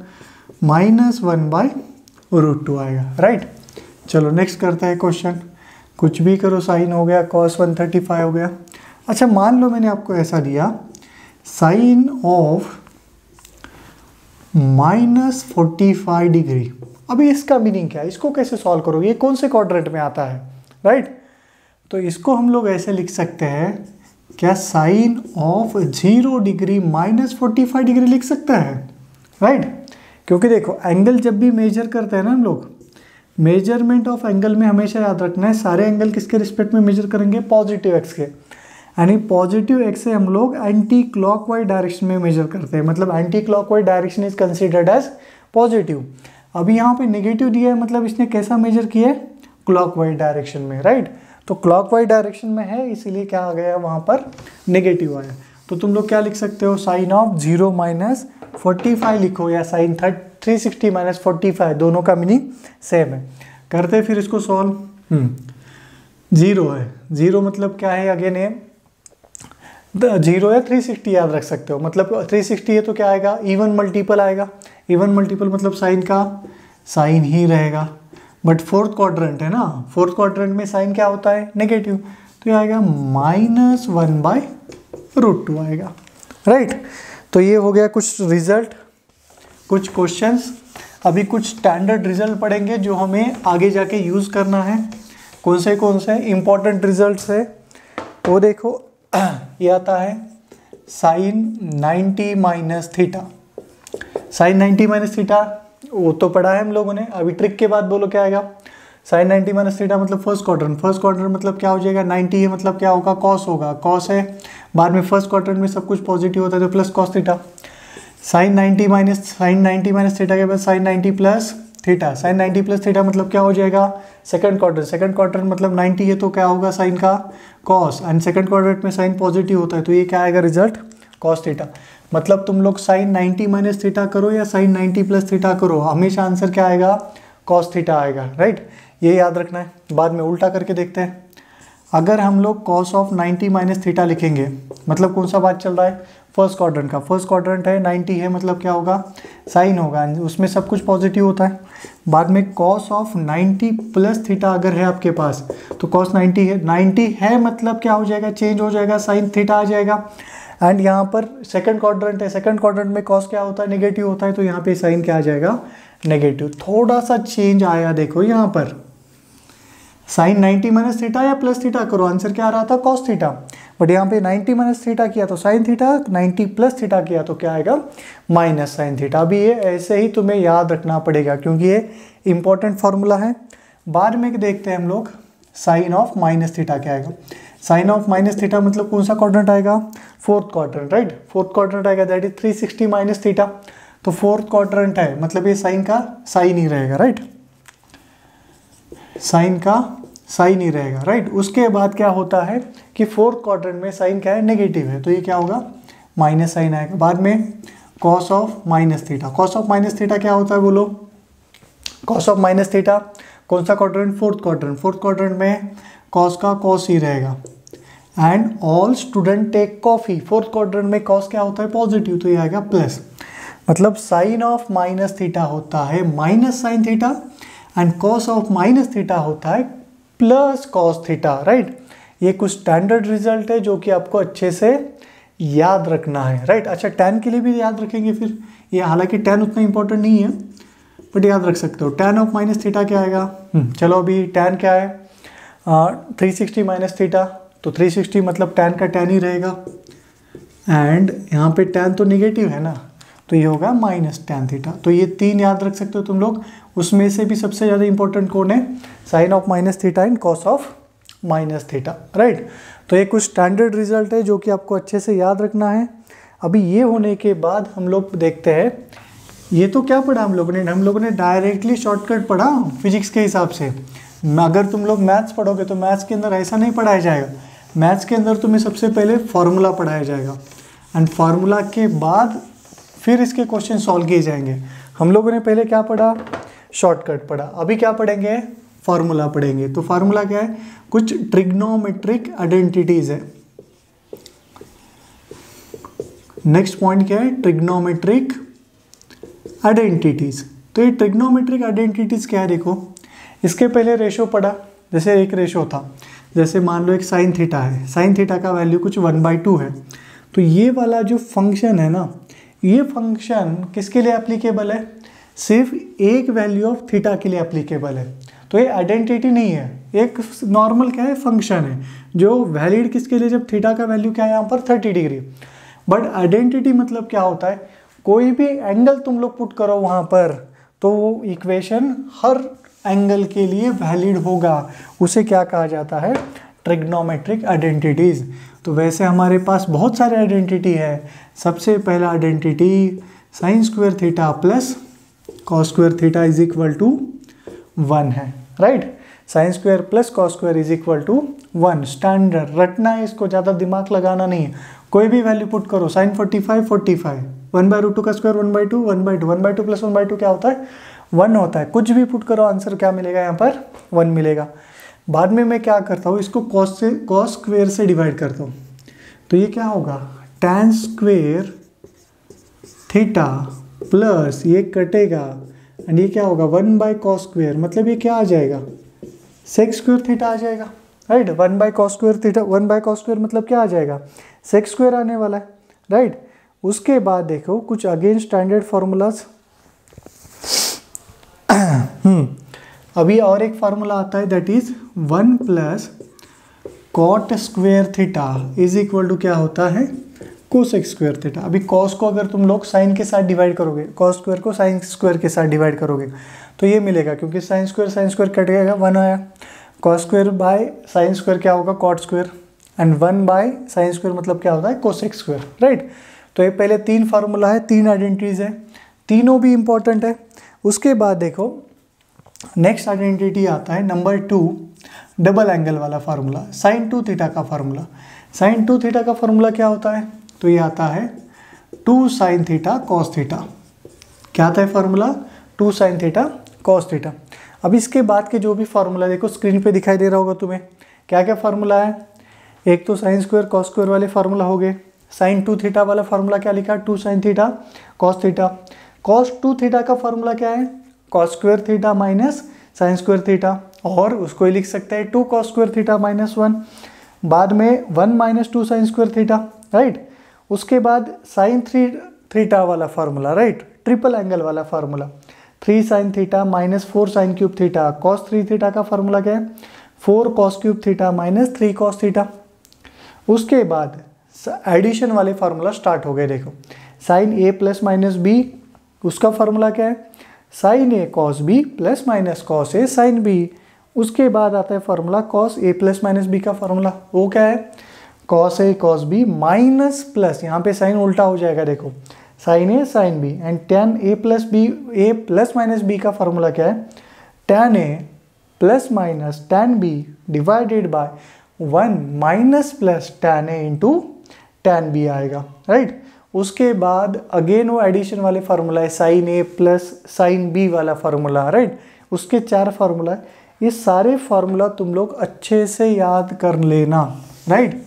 -1/√2 आएगा, राइट। चलो नेक्स्ट करते हैं क्वेश्चन, कुछ भी करो, साइन हो गया, cos 135 हो गया। अच्छा मान लो मैंने आपको ऐसा दिया, साइन ऑफ -45 डिग्री। अभी इसका मीनिंग क्या है, इसको कैसे सॉल्व करोगे, ये कौन से क्वाड्रेंट में आता है, राइट। तो इसको हम लोग ऐसे लिख सकते हैं, क्या साइन ऑफ 0 डिग्री -45 डिग्री लिख सकते हैं, राइट। क्योंकि देखो एंगल जब भी मेजर करते हैं ना हम लोग, मेजरमेंट ऑफ एंगल में हमेशा याद रखना है सारे एंगल किसके रिस्पेक्ट में मेजर करेंगे, पॉजिटिव एक्स के, यानी पॉजिटिव एक्स से हम लोग एंटी क्लॉकवाइज डायरेक्शन में मेजर करते हैं, मतलब anti clockwise direction is considered as positive. अभी यहाँ पे नेगेटिव दिया है, मतलब इसने कैसा मेजर किया है, क्लॉकवाइज डायरेक्शन में, राइट। तो क्लॉकवाइज डायरेक्शन में है इसीलिए क्या आ गया वहाँ पर नेगेटिव आया। तो तुम लोग क्या लिख सकते हो, साइन ऑफ 0 - 45 लिखो, या साइन 360 - 45, दोनों का मीनिंग सेम है। करते फिर इसको सॉल्व। 0 है, 0 मतलब क्या है, अगेन है 0 या 360 याद रख सकते हो, मतलब 360 है तो क्या आएगा, इवन मल्टीपल आएगा, इवन मल्टीपल मतलब साइन का साइन ही रहेगा। बट फोर्थ क्वाड्रेंट है ना, फोर्थ क्वाड्रेंट में साइन क्या होता है, नेगेटिव, तो ये आएगा -1/√2 आएगा, राइट। तो ये हो गया कुछ रिजल्ट, कुछ क्वेश्चंस। अभी कुछ स्टैंडर्ड रिजल्ट पढ़ेंगे जो हमें आगे जाके यूज़ करना है। कौन से इंपॉर्टेंट रिजल्ट्स है वो देखो। ये आता है sine 90 minus theta. Sine 90 minus theta वो तो पढ़ा है हम लोगों ने। अभी ट्रिक के बाद बोलो क्या आएगा। साइन 90 माइनस थीटा मतलब फर्स्ट क्वाड्रेंट। फर्स्ट क्वाड्रेंट मतलब क्या हो जाएगा, 90 है मतलब क्या होगा, कॉस होगा। कॉस है, बाद में फर्स्ट क्वाड्रेंट में सब कुछ पॉजिटिव होता है तो plus cos theta. Sine 90 minus theta के बाद sine 90 plus theta. Sine 90 plus theta मतलब क्या हो जाएगा, सेकंड क्वाड्रेंट। सेकंड क्वाड्रेंट मतलब 90 है तो क्या होगा, साइन का कॉस। एंड सेकंड क्वाड्रेंट में साइन पॉजिटिव होता है तो ये क्या आएगा रिजल्ट, कॉस थीटा। मतलब तुम लोग साइन 90 माइनस थीटा करो या साइन 90 प्लस थीटा करो, हमेशा आंसर क्या आएगा, कॉस थीटा आएगा, राइट। ये याद रखना है। बाद में उल्टा करके देखते हैं। अगर हम लोग कॉस ऑफ 90 माइनस थीटा लिखेंगे मतलब कौन सा बात चल रहा है, फर्स्ट क्वाड्रेंट का। फर्स्ट क्वाड्रेंट है, 90 है मतलब क्या होगा, साइन होगा, उसमें सब कुछ पॉजिटिव होता है। बाद में कॉस ऑफ 90 प्लस थीटा अगर है आपके पास तो कॉस 90 है, 90 है मतलब क्या हो जाएगा, चेंज हो जाएगा, साइन थीटा आ जाएगा। एंड यहाँ पर सेकंड क्वाड्रेंट है, सेकंड क्वाड्रेंट में कॉस क्या होता है, नेगेटिव होता है तो यहाँ पे साइन क्या आ जाएगा, नेगेटिव। थोड़ा सा चेंज आया देखो यहाँ पर, साइन 90 माइनस थीटा या प्लस थीटा करो, आंसर क्या आ रहा था, कॉस थीटा। बट यहाँ पे 90 माइनस थीटा किया तो साइन थीटा, 90 प्लस थीटा किया तो क्या आएगा, माइनस साइन थीटा। अभी ये ऐसे ही तुम्हें याद रखना पड़ेगा क्योंकि ये इंपॉर्टेंट फॉर्मूला है। बाद में देखते हैं हम लोग साइन ऑफ माइनस थीटा क्या आएगा। साइन ऑफ माइनस थीटा मतलब कौन सा क्वाड्रेंट आएगा, fourth quadrant, right. Fourth quadrant आएगा, दैट इज 360 माइनस थीटा। तो फोर्थ क्वाड्रेंट है मतलब ये साइन का साइन ही रहेगा, राइट। साइन का साइन ही रहेगा, राइट। उसके बाद क्या होता है कि फोर्थ क्वाड्रेंट में साइन क्या है, नेगेटिव है तो ये क्या होगा, माइनस साइन आएगा। बाद में cos of minus theta. Cos of minus theta क्या होता है बोलो, कॉस ऑफ माइनस थीटा कौन सा quadrant, fourth quadrant. Fourth quadrant में कॉस का कॉस ही रहेगा। And all student take coffee, fourth quadrant में कॉस क्या होता है, पॉजिटिव तो ये आएगा प्लस। मतलब साइन ऑफ माइनस थीटा होता है minus sine theta and cos of minus theta होता है प्लस कॉस थीटा, राइट। ये कुछ स्टैंडर्ड रिजल्ट है जो कि आपको अच्छे से याद रखना है, राइट। अच्छा, टैन के लिए भी याद रखेंगे फिर ये, हालांकि टैन उतना इंपॉर्टेंट नहीं है बट याद रख सकते हो। टैन ऑफ माइनस थीटा क्या आएगा, चलो अभी टैन क्या है, 360 माइनस थीटा तो 360 मतलब टैन का टैन ही रहेगा। एंड यहाँ पे टैन तो निगेटिव है ना तो ये होगा माइनस टैन थीटा। तो ये तीन याद रख सकते हो तुम लोग। उसमें से भी सबसे ज़्यादा इंपॉर्टेंट कौन है, sine of minus theta and cos of minus theta, right. तो ये कुछ स्टैंडर्ड रिजल्ट है जो कि आपको अच्छे से याद रखना है। अभी ये होने के बाद हम लोग देखते हैं, ये तो क्या पढ़ा हम लोगों ने डायरेक्टली शॉर्टकट पढ़ा फिजिक्स के हिसाब से। अगर तुम लोग मैथ्स पढ़ोगे तो मैथ्स के अंदर ऐसा नहीं पढ़ाया जाएगा। मैथ्स के अंदर तुम्हें सबसे पहले फार्मूला पढ़ाया जाएगा एंड फार्मूला के बाद फिर इसके क्वेश्चन सॉल्व किए जाएंगे। हम लोगों ने पहले क्या पढ़ा, शॉर्टकट पढ़ा। अभी क्या पढ़ेंगे, फार्मूला पढ़ेंगे। तो फार्मूला क्या है, कुछ ट्रिग्नोमेट्रिक आइडेंटिटीज है। नेक्स्ट पॉइंट क्या है, ट्रिग्नोमेट्रिक आइडेंटिटीज। तो ये ट्रिग्नोमेट्रिक आइडेंटिटीज क्या है, देखो इसके पहले रेशो पढ़ा। जैसे एक रेशो था, जैसे मान लो एक साइन थीटा है, साइन थीटा का वैल्यू कुछ 1/2 है। तो ये वाला जो फंक्शन है ना, ये फंक्शन किसके लिए एप्लीकेबल है, सिर्फ एक वैल्यू ऑफ थीटा के लिए एप्लीकेबल है। तो ये आइडेंटिटी नहीं है, एक नॉर्मल क्या है, फंक्शन है जो वैलिड किसके लिए, जब थीटा का वैल्यू क्या है यहाँ पर 30 डिग्री। बट आइडेंटिटी मतलब क्या होता है, कोई भी एंगल तुम लोग पुट करो वहाँ पर तो वो इक्वेशन हर एंगल के लिए वैलिड होगा। उसे क्या कहा जाता है, ट्रिग्नोमेट्रिक आइडेंटिटीज। तो वैसे हमारे पास बहुत सारे आइडेंटिटी है। सबसे पहला identity sine square theta plus cos square theta is equal to 1 है, right. Sine square plus cos square is equal to 1, standard रटना है, इसको ज़्यादा दिमाग लगाना नहीं है। कोई भी वैल्यू पुट करो, साइन 45 45, 1/√2 का स्क्वायर 1/2, 1/2, 1/2 प्लस 1/2 क्या होता है, 1 होता है। कुछ भी पुट करो, आंसर क्या मिलेगा यहाँ पर, 1 मिलेगा। बाद में मैं क्या करता हूँ, इसको कॉस स्क्वेयर से डिवाइड करता हूँ तो ये क्या होगा, टैन स्क्वेयर थीटा प्लस ये कटेगा एंड ये क्या होगा, 1/cos स्क्वेयर, मतलब ये क्या आ जाएगा, सेक स्क्वेयर थीटा आ जाएगा, right. 1/cos square theta, 1/cos square मतलब क्या आ जाएगा, सेक स्क्वेयर आने वाला है, राइट। उसके बाद देखो कुछ अगेन स्टैंडर्ड फॉर्मूलाज। अभी और एक फार्मूला आता है, that is 1 plus cot square theta is equal to क्या होता है, कोसेक स्क्वेयर थीटा। अभी कॉस को अगर तुम लोग साइन के साथ डिवाइड करोगे, कॉस स्क्वेयर को साइन स्क्वेयर के साथ डिवाइड करोगे तो ये मिलेगा, क्योंकि साइन स्क्वेयर कट गएगा, 1 आया। Cos square by sine square क्या होगा, cot square, and 1 by sine square मतलब क्या होता है, कोसेक स्क्वेयर, राइट। तो ये पहले 3 फार्मूला है, 3 आइडेंटिटीज है, तीनों भी इंपॉर्टेंट है। उसके बाद देखो नेक्स्ट आइडेंटिटी आता है नंबर 2, डबल एंगल वाला फार्मूला, साइन 2 थीटा का फार्मूला। साइन 2 थीटा का फार्मूला क्या होता है, तो ये आता है 2 साइन थीटा कॉस थीटा। क्या आता है formula, 2 sign theta cos theta. अब इसके बाद के जो भी फार्मूला देखो स्क्रीन पे दिखाई दे रहा होगा तुम्हें, क्या क्या फार्मूला है। एक तो साइन स्क्वायर कॉस स्क्वायर वाले फार्मूला हो गए। साइन 2 थीटा वाला फार्मूला क्या लिखा, 2 sign theta cos theta. Cos 2 theta का फार्मूला क्या है, cos square theta minus sign square theta, और उसको ही लिख सकते हैं 2 कॉस स्क्वायर थीटा माइनस 1, बाद में 1 minus 2 sine square theta, right. उसके बाद साइन 3 थीटा वाला फार्मूला, राइट, ट्रिपल एंगल वाला formula, 3 sine theta minus 4 sine cube theta. Cos 3 theta का फार्मूला क्या है, 4 cos cube theta minus 3 cos theta. उसके बाद एडिशन वाले फार्मूला स्टार्ट हो गए। देखो sine A plus minus B, उसका फार्मूला क्या है, sine A cos B plus minus cos A sine B. उसके बाद आता है formula cos A plus minus B का फार्मूला, वो क्या है, cos A cos B minus plus, यहाँ पे साइन उल्टा हो जाएगा, देखो sine A sine B, and tan A plus B, A plus minus B का फार्मूला क्या है, tan A plus minus tan B divided by 1 minus plus tan A into tan B आएगा, राइट। उसके बाद अगेन वो addition वाले formula है, sine A plus sine B वाला फार्मूला, राइट। उसके 4 फार्मूला है। ये सारे फार्मूला तुम लोग अच्छे से याद कर लेना, राइट,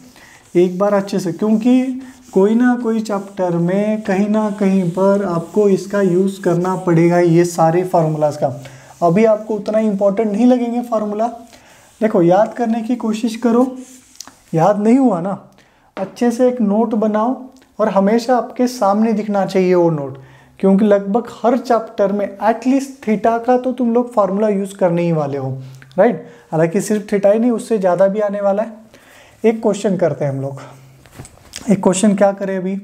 एक बार अच्छे से, क्योंकि कोई ना कोई चैप्टर में कहीं ना कहीं पर आपको इसका यूज़ करना पड़ेगा, ये सारे फार्मूलाज का। अभी आपको उतना इंपॉर्टेंट नहीं लगेंगे फार्मूला, देखो याद करने की कोशिश करो, याद नहीं हुआ ना, अच्छे से एक नोट बनाओ, और हमेशा आपके सामने दिखना चाहिए वो नोट, क्योंकि लगभग हर चैप्टर में एटलीस्ट थीटा का तो तुम लोग फार्मूला यूज़ करने ही वाले हो, राइट। हालांकि सिर्फ थीटा ही नहीं, उससे ज़्यादा भी आने वाला है। एक क्वेश्चन करते हैं हम लोग, एक क्वेश्चन क्या करें अभी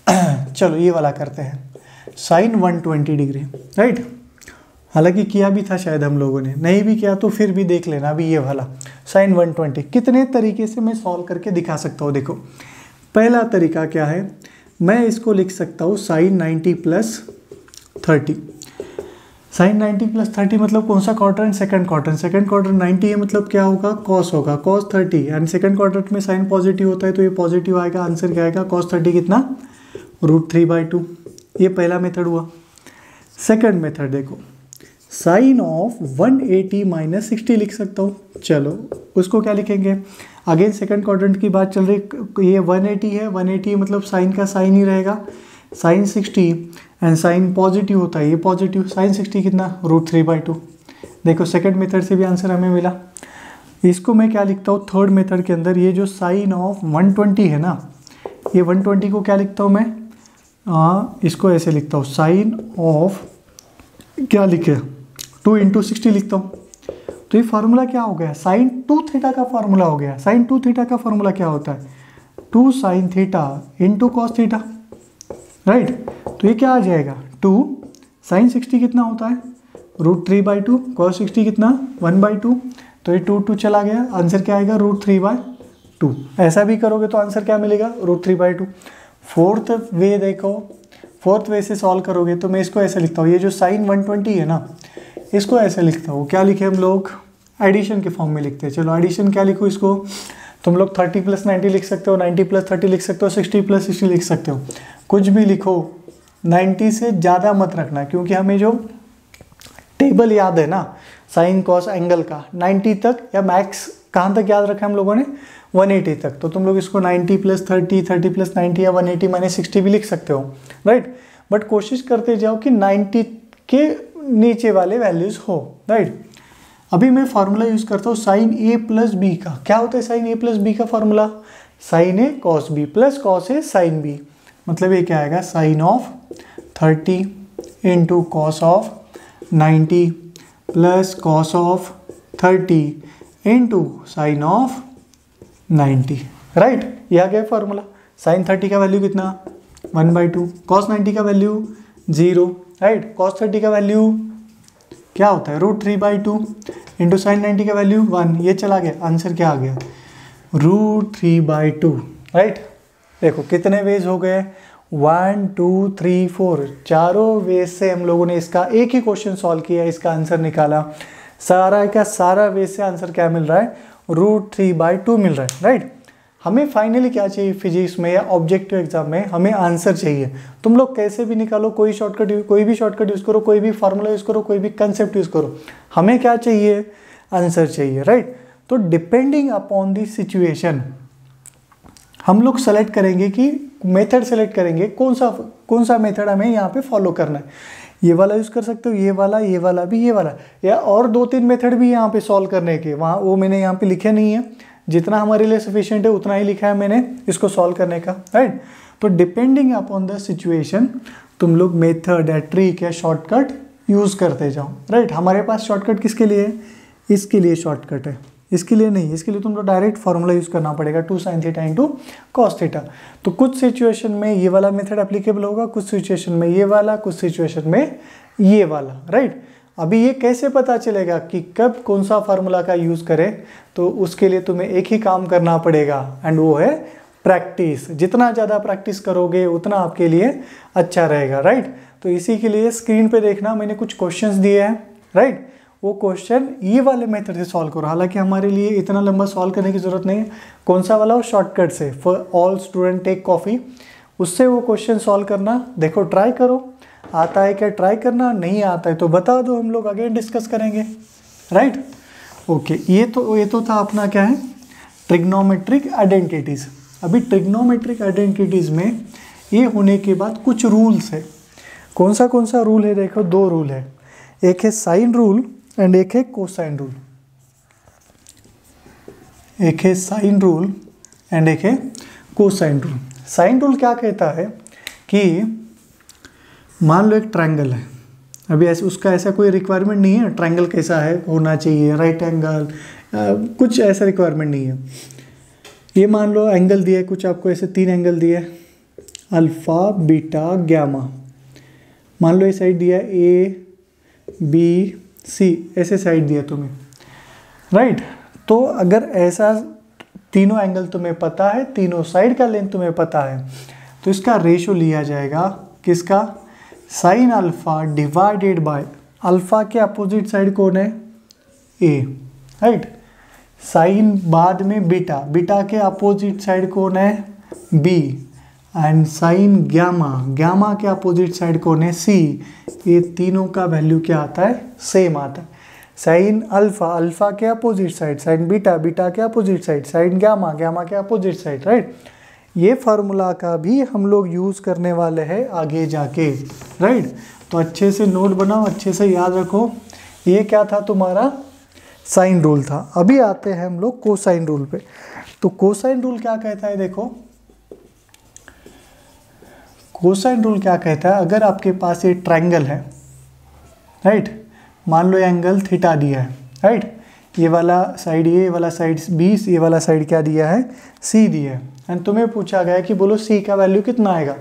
चलो ये वाला करते हैं, साइन 120 डिग्री, राइट। हालांकि किया भी था शायद हम लोगों ने, नहीं भी किया तो फिर भी देख लेना। अभी ये वाला साइन 120 कितने तरीके से मैं सॉल्व करके दिखा सकता हूँ। देखो पहला तरीका क्या है, मैं इसको लिख सकता हूँ साइन 90 प्लस 30। साइन 90 प्लस 30 मतलब कौन सा quadrant, second quadrant. Second quadrant 90 है मतलब क्या होगा, कॉस होगा, कॉस 30, एंड सेकंड क्वाड्रेंट में साइन पॉजिटिव होता है तो ये पॉजिटिव आएगा। आंसर क्या आएगा, कॉस 30 कितना, √3/2। ये पहला मेथड हुआ। सेकंड मेथड देखो, साइन ऑफ 180 माइनस 60 लिख सकता हूँ। चलो उसको क्या लिखेंगे, अगेन सेकंड क्वाड्रेंट की बात चल रही, ये 180 है, 180 मतलब साइन का साइन ही रहेगा, साइन 60, एंड साइन पॉजिटिव होता है, ये पॉजिटिव, साइन 60 कितना, √3/2। देखो सेकंड मेथड से भी आंसर हमें मिला। इसको मैं क्या लिखता हूँ, थर्ड मेथड के अंदर ये जो साइन ऑफ 120 है ना, ये 120 को क्या लिखता हूँ मैं, इसको ऐसे लिखता हूँ, साइन ऑफ क्या लिखे, 2 × 60 लिखता हूँ। तो ये फार्मूला क्या हो गया, साइन 2 थीटा का फार्मूला हो गया। साइन 2 थीटा का फार्मूला क्या होता है, 2 sine theta into cos theta, right. तो ये क्या आ जाएगा, 2 साइन 60 कितना होता है, √3/2, कॉस 60 कितना 1/2, तो ये 2 चला गया, आंसर क्या आएगा, √3/2। ऐसा भी करोगे तो आंसर क्या मिलेगा, √3/2। फोर्थ वे देखो, फोर्थ वे से सॉल्व करोगे तो मैं इसको ऐसे लिखता हूँ, ये जो साइन 120 है ना, इसको ऐसे लिखता हूँ, क्या लिखे हम लोग, एडिशन के फॉर्म में लिखते हैं। चलो एडिशन क्या लिखो, इसको तुम लोग 30 + 90 लिख सकते हो, 90 + 30 लिख सकते हो, 60 + 60 लिख सकते हो, कुछ भी लिखो, 90 से ज़्यादा मत रखना, क्योंकि हमें जो टेबल याद है ना साइन कॉस एंगल का, 90 तक, या मैक्स कहाँ तक याद रखा है हम लोगों ने, 180 तक। तो तुम लोग इसको 90 + 30, 30 + 90 या 180 - 60 भी लिख सकते हो, राइट। बट कोशिश करते जाओ कि 90 के नीचे वाले वैल्यूज हो, राइट। अभी मैं फार्मूला यूज करता हूँ साइन a + b का। क्या होता है साइन a + b का फार्मूला, साइन a cos b plus cos a sin b। मतलब ये क्या आएगा, sine of 30 into cos of 90 plus cos of 30 into sine of 90, right. ये आ गया फॉर्मूला। साइन 30 का वैल्यू कितना 1/2, कॉस 90 का वैल्यू 0, राइट। कॉस 30 का वैल्यू क्या होता है √3/2 इंटू साइन 90 का वैल्यू 1, ये चला गया, आंसर क्या आ गया √3/2, राइट। देखो कितने वेज हो गए 1 2 3 4, चारों वेज से हम लोगों ने इसका एक ही क्वेश्चन सॉल्व किया, इसका आंसर निकाला। सारा का सारा वेज से आंसर क्या मिल रहा है √3/2 मिल रहा है, राइट। हमें फाइनली क्या चाहिए फिजिक्स में या ऑब्जेक्टिव एग्जाम में, हमें आंसर चाहिए। तुम लोग कैसे भी निकालो, कोई भी शॉर्टकट यूज करो, कोई भी फार्मूला यूज करो, कोई भी कंसेप्ट यूज करो, हमें क्या चाहिए आंसर चाहिए, राइट। तो डिपेंडिंग अपॉन द सिचुएशन हम लोग सेलेक्ट करेंगे कि मेथड सेलेक्ट करेंगे कौन सा मेथड हमें यहाँ पे फॉलो करना है। ये वाला यूज कर सकते हो, ये वाला भी, ये वाला, या और 2-3 मेथड भी यहाँ पे सॉल्व करने के, वहाँ वो मैंने यहाँ पे लिखे नहीं है, जितना हमारे लिए सफिशिएंट है उतना ही लिखा है मैंने इसको सॉल्व करने का, राइट। तो डिपेंडिंग अपॉन द सिचुएशन तुम लोग मेथड या ट्रिक या शॉर्टकट यूज करते जाओ, राइट। हमारे पास शॉर्टकट किसके लिए है, इसके लिए शॉर्टकट है, इसके लिए नहीं, इसके लिए तुमको डायरेक्ट फॉर्मूला यूज करना पड़ेगा 2 sin θ इंटू कॉस थीटा। तो कुछ सिचुएशन में ये वाला मेथड एप्लीकेबल होगा, कुछ सिचुएशन में ये वाला, कुछ सिचुएशन में ये वाला, राइट। अभी ये कैसे पता चलेगा कि कब कौन सा फार्मूला का यूज करें, तो उसके लिए तुम्हें एक ही काम करना पड़ेगा एंड वो है प्रैक्टिस। जितना ज़्यादा प्रैक्टिस करोगे उतना आपके लिए अच्छा रहेगा, राइट। तो इसी के लिए स्क्रीन पे देखना, मैंने कुछ क्वेश्चंस दिए हैं, राइट। वो क्वेश्चन ये वाले मेथड से सॉल्व करो, हालांकि हमारे लिए इतना लंबा सॉल्व करने की जरूरत नहीं है। कौन सा वाला, वो शॉर्टकट से for all student take coffee, उससे वो क्वेश्चन सॉल्व करना। देखो ट्राई करो, आता है क्या ट्राई करना, नहीं आता है तो बता दो, हम लोग अगेन डिस्कस करेंगे, राइट। ओके, ये तो था अपना क्या है ट्रिग्नोमेट्रिक आइडेंटिटीज। अभी ट्रिग्नोमेट्रिक आइडेंटिटीज में ये होने के बाद कुछ रूल्स है। कौन सा रूल है, देखो 2 रूल है, एक है साइन रूल एंड एक है कोसाइन रूल। एक है साइन रूल एंड एक है कोसाइन रूल। साइन रूल क्या कहता है कि मान लो एक ट्रायंगल है, अभी ऐसे उसका ऐसा कोई रिक्वायरमेंट नहीं है ट्रायंगल कैसा है होना चाहिए, राइट एंगल, कुछ ऐसा रिक्वायरमेंट नहीं है। ये मान लो एंगल दिया है कुछ, आपको ऐसे 3 एंगल दिए, अल्फा बीटा गामा। मान लो ये साइड दिया ए बी सी, ऐसे साइड दिया तुम्हें, राइट। तो अगर ऐसा तीनों एंगल तुम्हें पता है, तीनों साइड का लेंथ तुम्हें पता है, तो इसका रेशो लिया जाएगा किसका, sine alpha divided by alpha के अपोजिट साइड कौन है ए, राइट। साइन बाद में बीटा, बीटा के अपोजिट साइड कौन है B, and sine gamma, gamma के अपोजिट साइड कौन है सी। ये तीनों का वैल्यू क्या आता है, सेम आता है। साइन अल्फा, अल्फा के opposite side, sine beta, beta के opposite side, sine gamma, gamma के अपोजिट साइड, राइट। ये फार्मूला का भी हम लोग यूज करने वाले हैं आगे जाके, राइट। तो अच्छे से नोट बनाओ, अच्छे से याद रखो। ये क्या था तुम्हारा साइन रूल था। अभी आते हैं हम लोग कोसाइन रूल पे। तो कोसाइन रूल क्या कहता है, देखो कोसाइन रूल क्या कहता है, अगर आपके पास ये ट्रायंगल है, राइट, मान लो एंगल थीटा दिया है, राइट, ये वाला साइड ये वाला साइड 20, ये वाला साइड क्या दिया है सी दिया है, एंड तुम्हें पूछा गया है कि बोलो सी का वैल्यू कितना आएगा।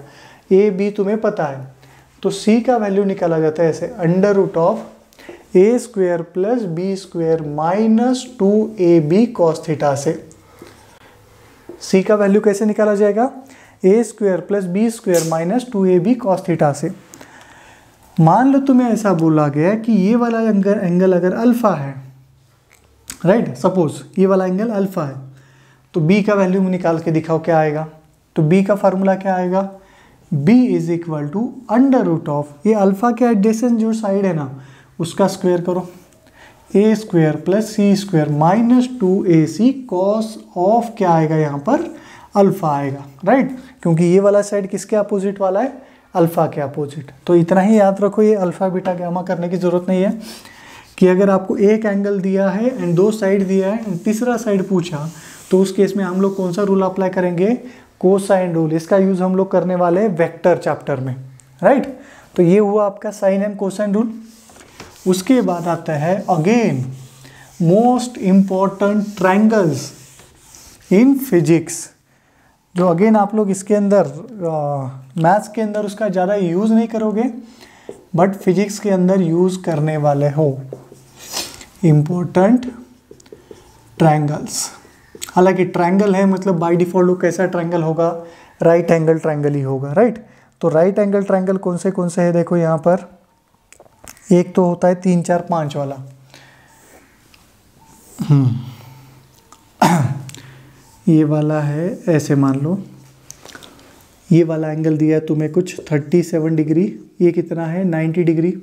ए बी तुम्हें पता है, तो सी का वैल्यू निकाला जाता है ऐसे, √a² plus b² minus 2ab cos theta से। सी का वैल्यू कैसे निकाला जाएगा, a² plus b² minus 2ab cos theta से। मान लो तुम्हें ऐसा बोला गया कि ये वाला एंगल अगर अल्फा है, राइट, सपोज ये वाला एंगल अल्फा है, तो b का वैल्यू निकाल के दिखाओ क्या आएगा। तो b का फार्मूला क्या आएगा, b इज इक्वल टू √, ये अल्फा के एडजेसेंट जो साइड है ना उसका स्क्वायर करो, a² plus c² minus 2ac cos of क्या आएगा यहाँ पर अल्फा आएगा, राइट, क्योंकि ये वाला साइड किसके अपोजिट वाला है, अल्फा के अपोजिट। तो इतना ही याद रखो, ये अल्फा बीटा गामा करने की जरूरत नहीं है कि अगर आपको एक एंगल दिया है एंड 2 साइड दिया है एंड तीसरा साइड पूछा, तो उस केस में हम लोग कौन सा रूल अप्लाई करेंगे, कोसाइन रूल। इसका यूज हम लोग करने वाले हैं वेक्टर चैप्टर में, राइट। तो ये हुआ आपका साइन एंड कोसाइन रूल। उसके बाद आता है again most important triangles in physics, जो अगेन आप लोग इसके अंदर मैथ्स के अंदर उसका ज़्यादा यूज़ नहीं करोगे बट फिजिक्स के अंदर यूज़ करने वाले हो। इम्पोर्टेंट ट्रायंगल्स, हालांकि ट्रायंगल है मतलब बाय डिफ़ॉल्ट वो कैसा ट्रायंगल होगा, राइट एंगल ट्रायंगल ही होगा, राइट। तो राइट एंगल ट्रायंगल कौन से है देखो यहाँ पर, एक तो होता है 3 4 5 वाला, ये वाला है, ऐसे मान लो ये वाला एंगल दिया है तुम्हें कुछ 37 डिग्री, ये कितना है 90 डिग्री,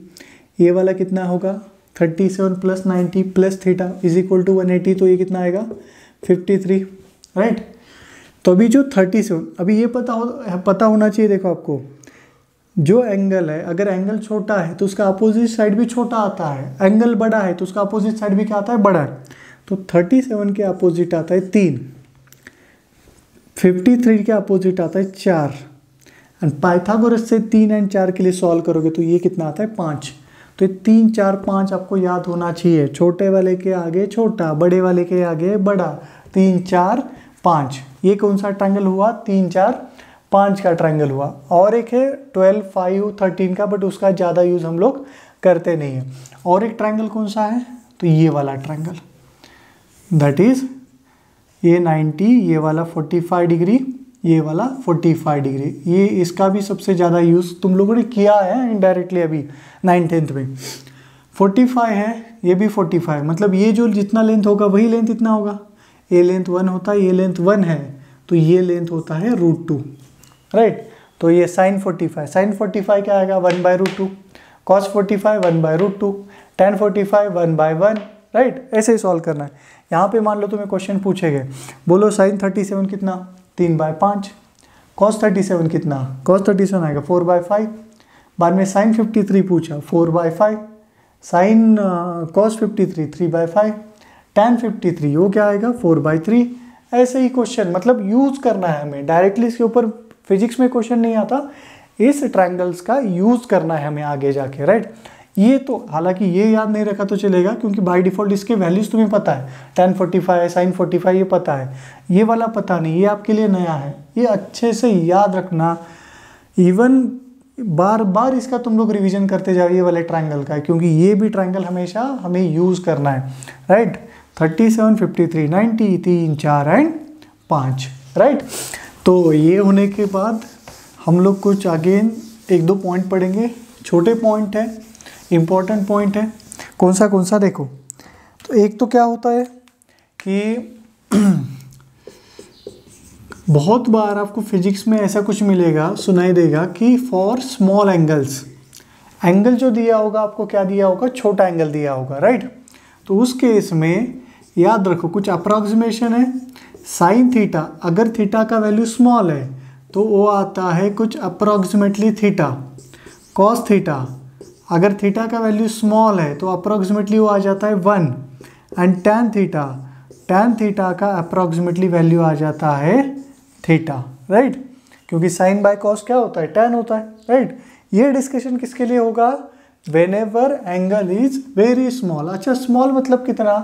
ये वाला कितना होगा 37 plus 90 plus theta is equal to 180, तो ये कितना आएगा 53, राइट। तो अभी जो 37, अभी ये पता होना चाहिए, देखो आपको जो एंगल है, अगर एंगल छोटा है तो उसका अपोजिट साइड भी छोटा आता है, एंगल बड़ा है तो उसका अपोजिट साइड भी क्या आता है, बड़ा है। तो 37 के अपोजिट आता है 3, 53 के अपोजिट आता है 4, एंड पाइथागोरस से 3 एंड 4 के लिए सॉल्व करोगे तो ये कितना आता है 5। तो 3 4 5 आपको याद होना चाहिए, छोटे वाले के आगे छोटा, बड़े वाले के आगे बड़ा, 3 4 5। ये कौन सा ट्रायंगल हुआ, 3 4 5 का ट्रायंगल हुआ। और एक है 12 5 13 का, बट उसका ज़्यादा यूज़ हम लोग करते नहीं हैं। और एक ट्रायंगल कौन सा है, तो ये वाला ट्रायंगल, दैट इज़ ये 90, ये वाला 45 डिग्री, ये वाला 45 डिग्री। ये इसका भी सबसे ज़्यादा यूज़ तुम लोगों ने किया है इनडायरेक्टली अभी 9th में। 45 है, ये भी 45, मतलब ये जो जितना लेंथ होगा वही लेंथ इतना होगा, ये लेंथ 1 होता है, ये लेंथ 1 है, तो ये लेंथ होता है √2, राइट। तो ये sin 45 क्या आएगा 1/√2, cos 45 1/√2, tan 45 1/1, राइट। ऐसे ही सॉल्व करना है। यहाँ पे मान लो तुम्हें क्वेश्चन पूछेंगे, बोलो sin 37 कितना 3/5, cos 37 कितना, cos 37 आएगा 4/5, बाद में sin 53 पूछा 4/5, sin cos 53 3/5, tan 53 वो क्या आएगा 4/3। ऐसे ही क्वेश्चन मतलब यूज़ करना है हमें, डायरेक्टली इसके ऊपर फिजिक्स में क्वेश्चन नहीं आता, इस ट्रायंगल्स का यूज़ करना है हमें आगे जाके, राइट। ये तो हालांकि ये याद नहीं रखा तो चलेगा, क्योंकि बाय डिफ़ॉल्ट इसके वैल्यूज़ तुम्हें पता है, tan 45 sin 45 ये पता है, ये वाला पता नहीं, ये आपके लिए नया है। ये अच्छे से याद रखना, इवन बार बार इसका तुम लोग रिवीजन करते जाओ ये वाले ट्रायंगल का, क्योंकि ये भी ट्रायंगल हमेशा हमें यूज़ करना है, राइट। 37 53 90 3 4 and 5, right. तो ये होने के बाद हम लोग कुछ अगेन 1-2 पॉइंट पढ़ेंगे, छोटे पॉइंट है, इम्पोर्टेंट पॉइंट है। कौन सा देखो, तो एक तो क्या होता है कि बहुत बार आपको फिजिक्स में ऐसा कुछ मिलेगा, सुनाई देगा कि फॉर स्मॉल एंगल्स, एंगल जो दिया होगा आपको क्या दिया होगा, छोटा एंगल दिया होगा, राइट। तो उस केस में याद रखो कुछ अप्रॉक्सीमेशन है, साइन थीटा, अगर थीटा का वैल्यू स्मॉल है तो वो आता है कुछ अप्रॉक्सीमेटली थीटा, कॉस थीटा, अगर थीटा का वैल्यू स्मॉल है तो अप्रॉक्सीमेटली वो आ जाता है 1, एंड टैन थीटा का अप्रॉक्सीमेटली वैल्यू आ जाता है थीटा, राइट। क्योंकि साइन बाय कॉस क्या होता है, टैन होता है, राइट। ये डिस्कशन किसके लिए होगा, whenever angle is very small. अच्छा स्मॉल मतलब कितना,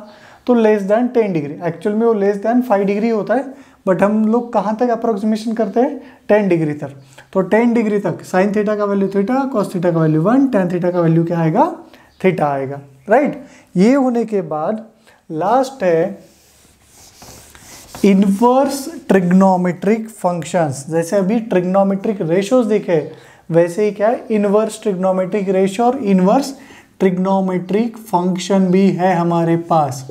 तो लेस देन 10 डिग्री, एक्चुअल में वो लेस देन 5 डिग्री होता है, बट हम लोग कहाँ तक अप्रोक्सीमेशन करते हैं 10 डिग्री तक। तो 10 डिग्री तक साइन थीटा का वैल्यू थीटा, कॉस थीटा का वैल्यू 1, टैन थीटा का वैल्यू क्या आएगा, थीटा आएगा, राइट। ये होने के बाद लास्ट है इनवर्स ट्रिग्नोमेट्रिक फंक्शंस। जैसे अभी ट्रिग्नोमेट्रिक रेशियोज देखे, वैसे ही क्या है इनवर्स ट्रिग्नोमेट्रिक रेशियो और इनवर्स ट्रिग्नोमेट्रिक फंक्शन भी है हमारे पास।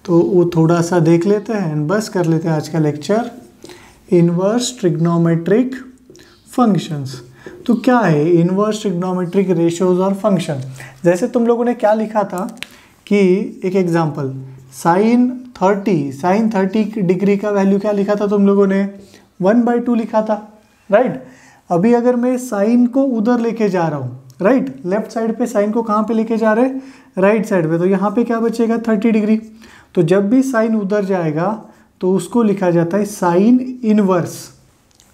तो वो थोड़ा सा देख लेते हैं, बस कर लेते हैं आज का लेक्चर। इनवर्स ट्रिग्नोमेट्रिक फंक्शंस तो क्या है, इनवर्स ट्रिग्नोमेट्रिक रेशियोज और फंक्शन। जैसे तुम लोगों ने क्या लिखा था कि एक एग्जांपल साइन 30 डिग्री का वैल्यू क्या लिखा था तुम लोगों ने 1/2 लिखा था, राइट। अभी अगर मैं साइन को उधर लेके जा रहा हूँ, राइट, लेफ्ट साइड पे साइन को कहाँ पे लेके जा रहे हैं, राइट साइड पे, तो यहाँ पे क्या बचेगा 30 डिग्री। तो जब भी साइन उधर जाएगा तो उसको लिखा जाता है sine inverse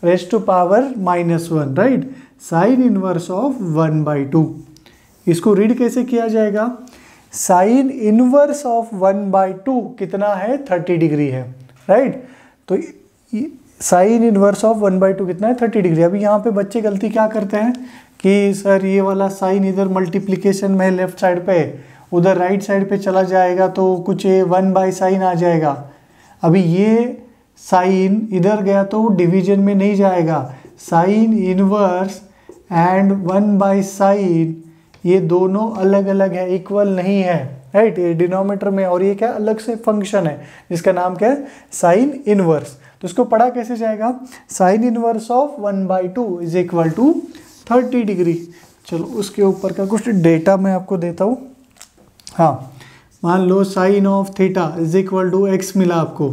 raise to power -1, right, sine inverse of 1/2। इसको रीड कैसे किया जाएगा, साइन इनवर्स ऑफ 1/2 कितना है 30 डिग्री है, राइट। तो साइन इनवर्स ऑफ 1/2 कितना है 30 डिग्री। अभी यहाँ पे बच्चे गलती क्या करते हैं कि सर ये वाला साइन इधर मल्टीप्लिकेशन में लेफ्ट साइड पे, उधर राइट साइड पे चला जाएगा तो कुछ 1/sin आ जाएगा। अभी ये साइन इधर गया तो डिवीजन में नहीं जाएगा, साइन इनवर्स एंड 1/sin ये दोनों अलग अलग है, इक्वल नहीं है, राइट। ये डिनोमिनेटर में, और ये क्या अलग से फंक्शन है जिसका नाम क्या है साइन इनवर्स। तो इसको पढ़ा कैसे जाएगा, sine inverse of 1/2 is equal to 30 degree. चलो उसके ऊपर का कुछ डेटा मैं आपको देता हूँ। हाँ, मान लो sine of theta is equal to x मिला आपको,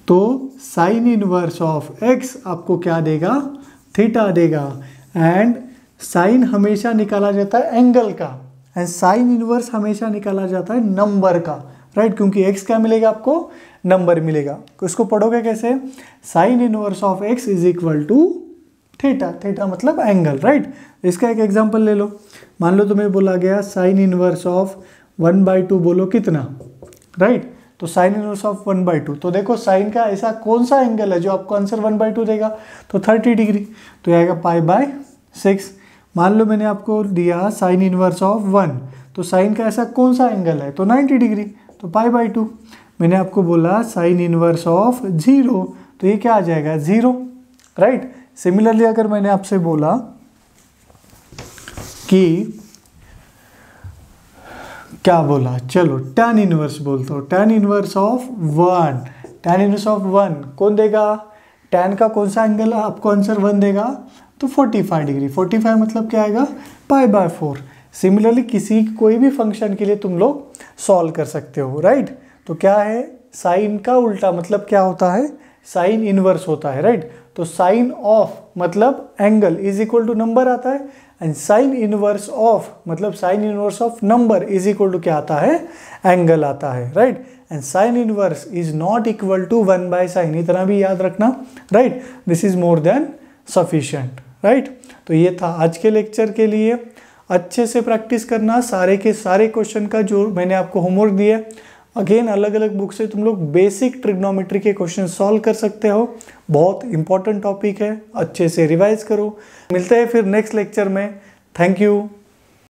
तो साइन इनवर्स ऑफ एक्स आपको क्या देगा, थीटा देगा। एंड साइन हमेशा निकाला जाता है एंगल का, एंड साइन इनवर्स हमेशा निकाला जाता है नंबर का, राइट। क्योंकि एक्स क्या मिलेगा आपको, नंबर मिलेगा। इसको पढ़ोगे कैसे, sine inverse of x is equal to theta, theta मतलब एंगल, राइट। इसका एक एग्जांपल ले लो। मान लो तुम्हें बोला गया साइन इनवर्स ऑफ 1/2 बोलो कितना, राइट। तो साइन इनवर्स ऑफ 1/2, तो देखो साइन का ऐसा कौन सा एंगल है जो आपको आंसर 1/2 देगा, तो 30 डिग्री, तो आएगा π/6। मान लो मैंने आपको दिया साइन इनवर्स ऑफ 1, तो साइन का ऐसा कौन सा एंगल है, तो 90 डिग्री, तो π/2। मैंने आपको बोला साइन इनवर्स ऑफ 0, तो ये क्या आ जाएगा 0, राइट। सिमिलरली अगर मैंने आपसे बोला कि क्या बोला, चलो tan इनवर्स बोलता हूँ, tan inverse of 1, tan inverse of 1 कौन देगा, tan का कौन सा एंगल है आपको आंसर 1 देगा, तो 45 डिग्री। 45 मतलब क्या आएगा π/4। सिमिलरली किसी कोई भी फंक्शन के लिए तुम लोग सॉल्व कर सकते हो, राइट। तो क्या है, साइन का उल्टा मतलब क्या होता है, साइन इनवर्स होता है, राइट। तो साइन ऑफ मतलब angle is equal to number आता है, एंड साइन इनवर्स ऑफ मतलब sine inverse of number is equal to क्या आता है, एंगल आता है, right. And sine inverse is not equal to 1/sin, इतना भी याद रखना, right. This is more than sufficient, right. तो ये था आज के लेक्चर के लिए। अच्छे से प्रैक्टिस करना सारे के सारे क्वेश्चन का जो मैंने आपको होमवर्क दिया। अगेन अलग अलग बुक से तुम लोग बेसिक ट्रिग्नोमेट्री के क्वेश्चन सॉल्व कर सकते हो। बहुत इंपॉर्टेंट टॉपिक है, अच्छे से रिवाइज करो। मिलते हैं फिर नेक्स्ट लेक्चर में। Thank you.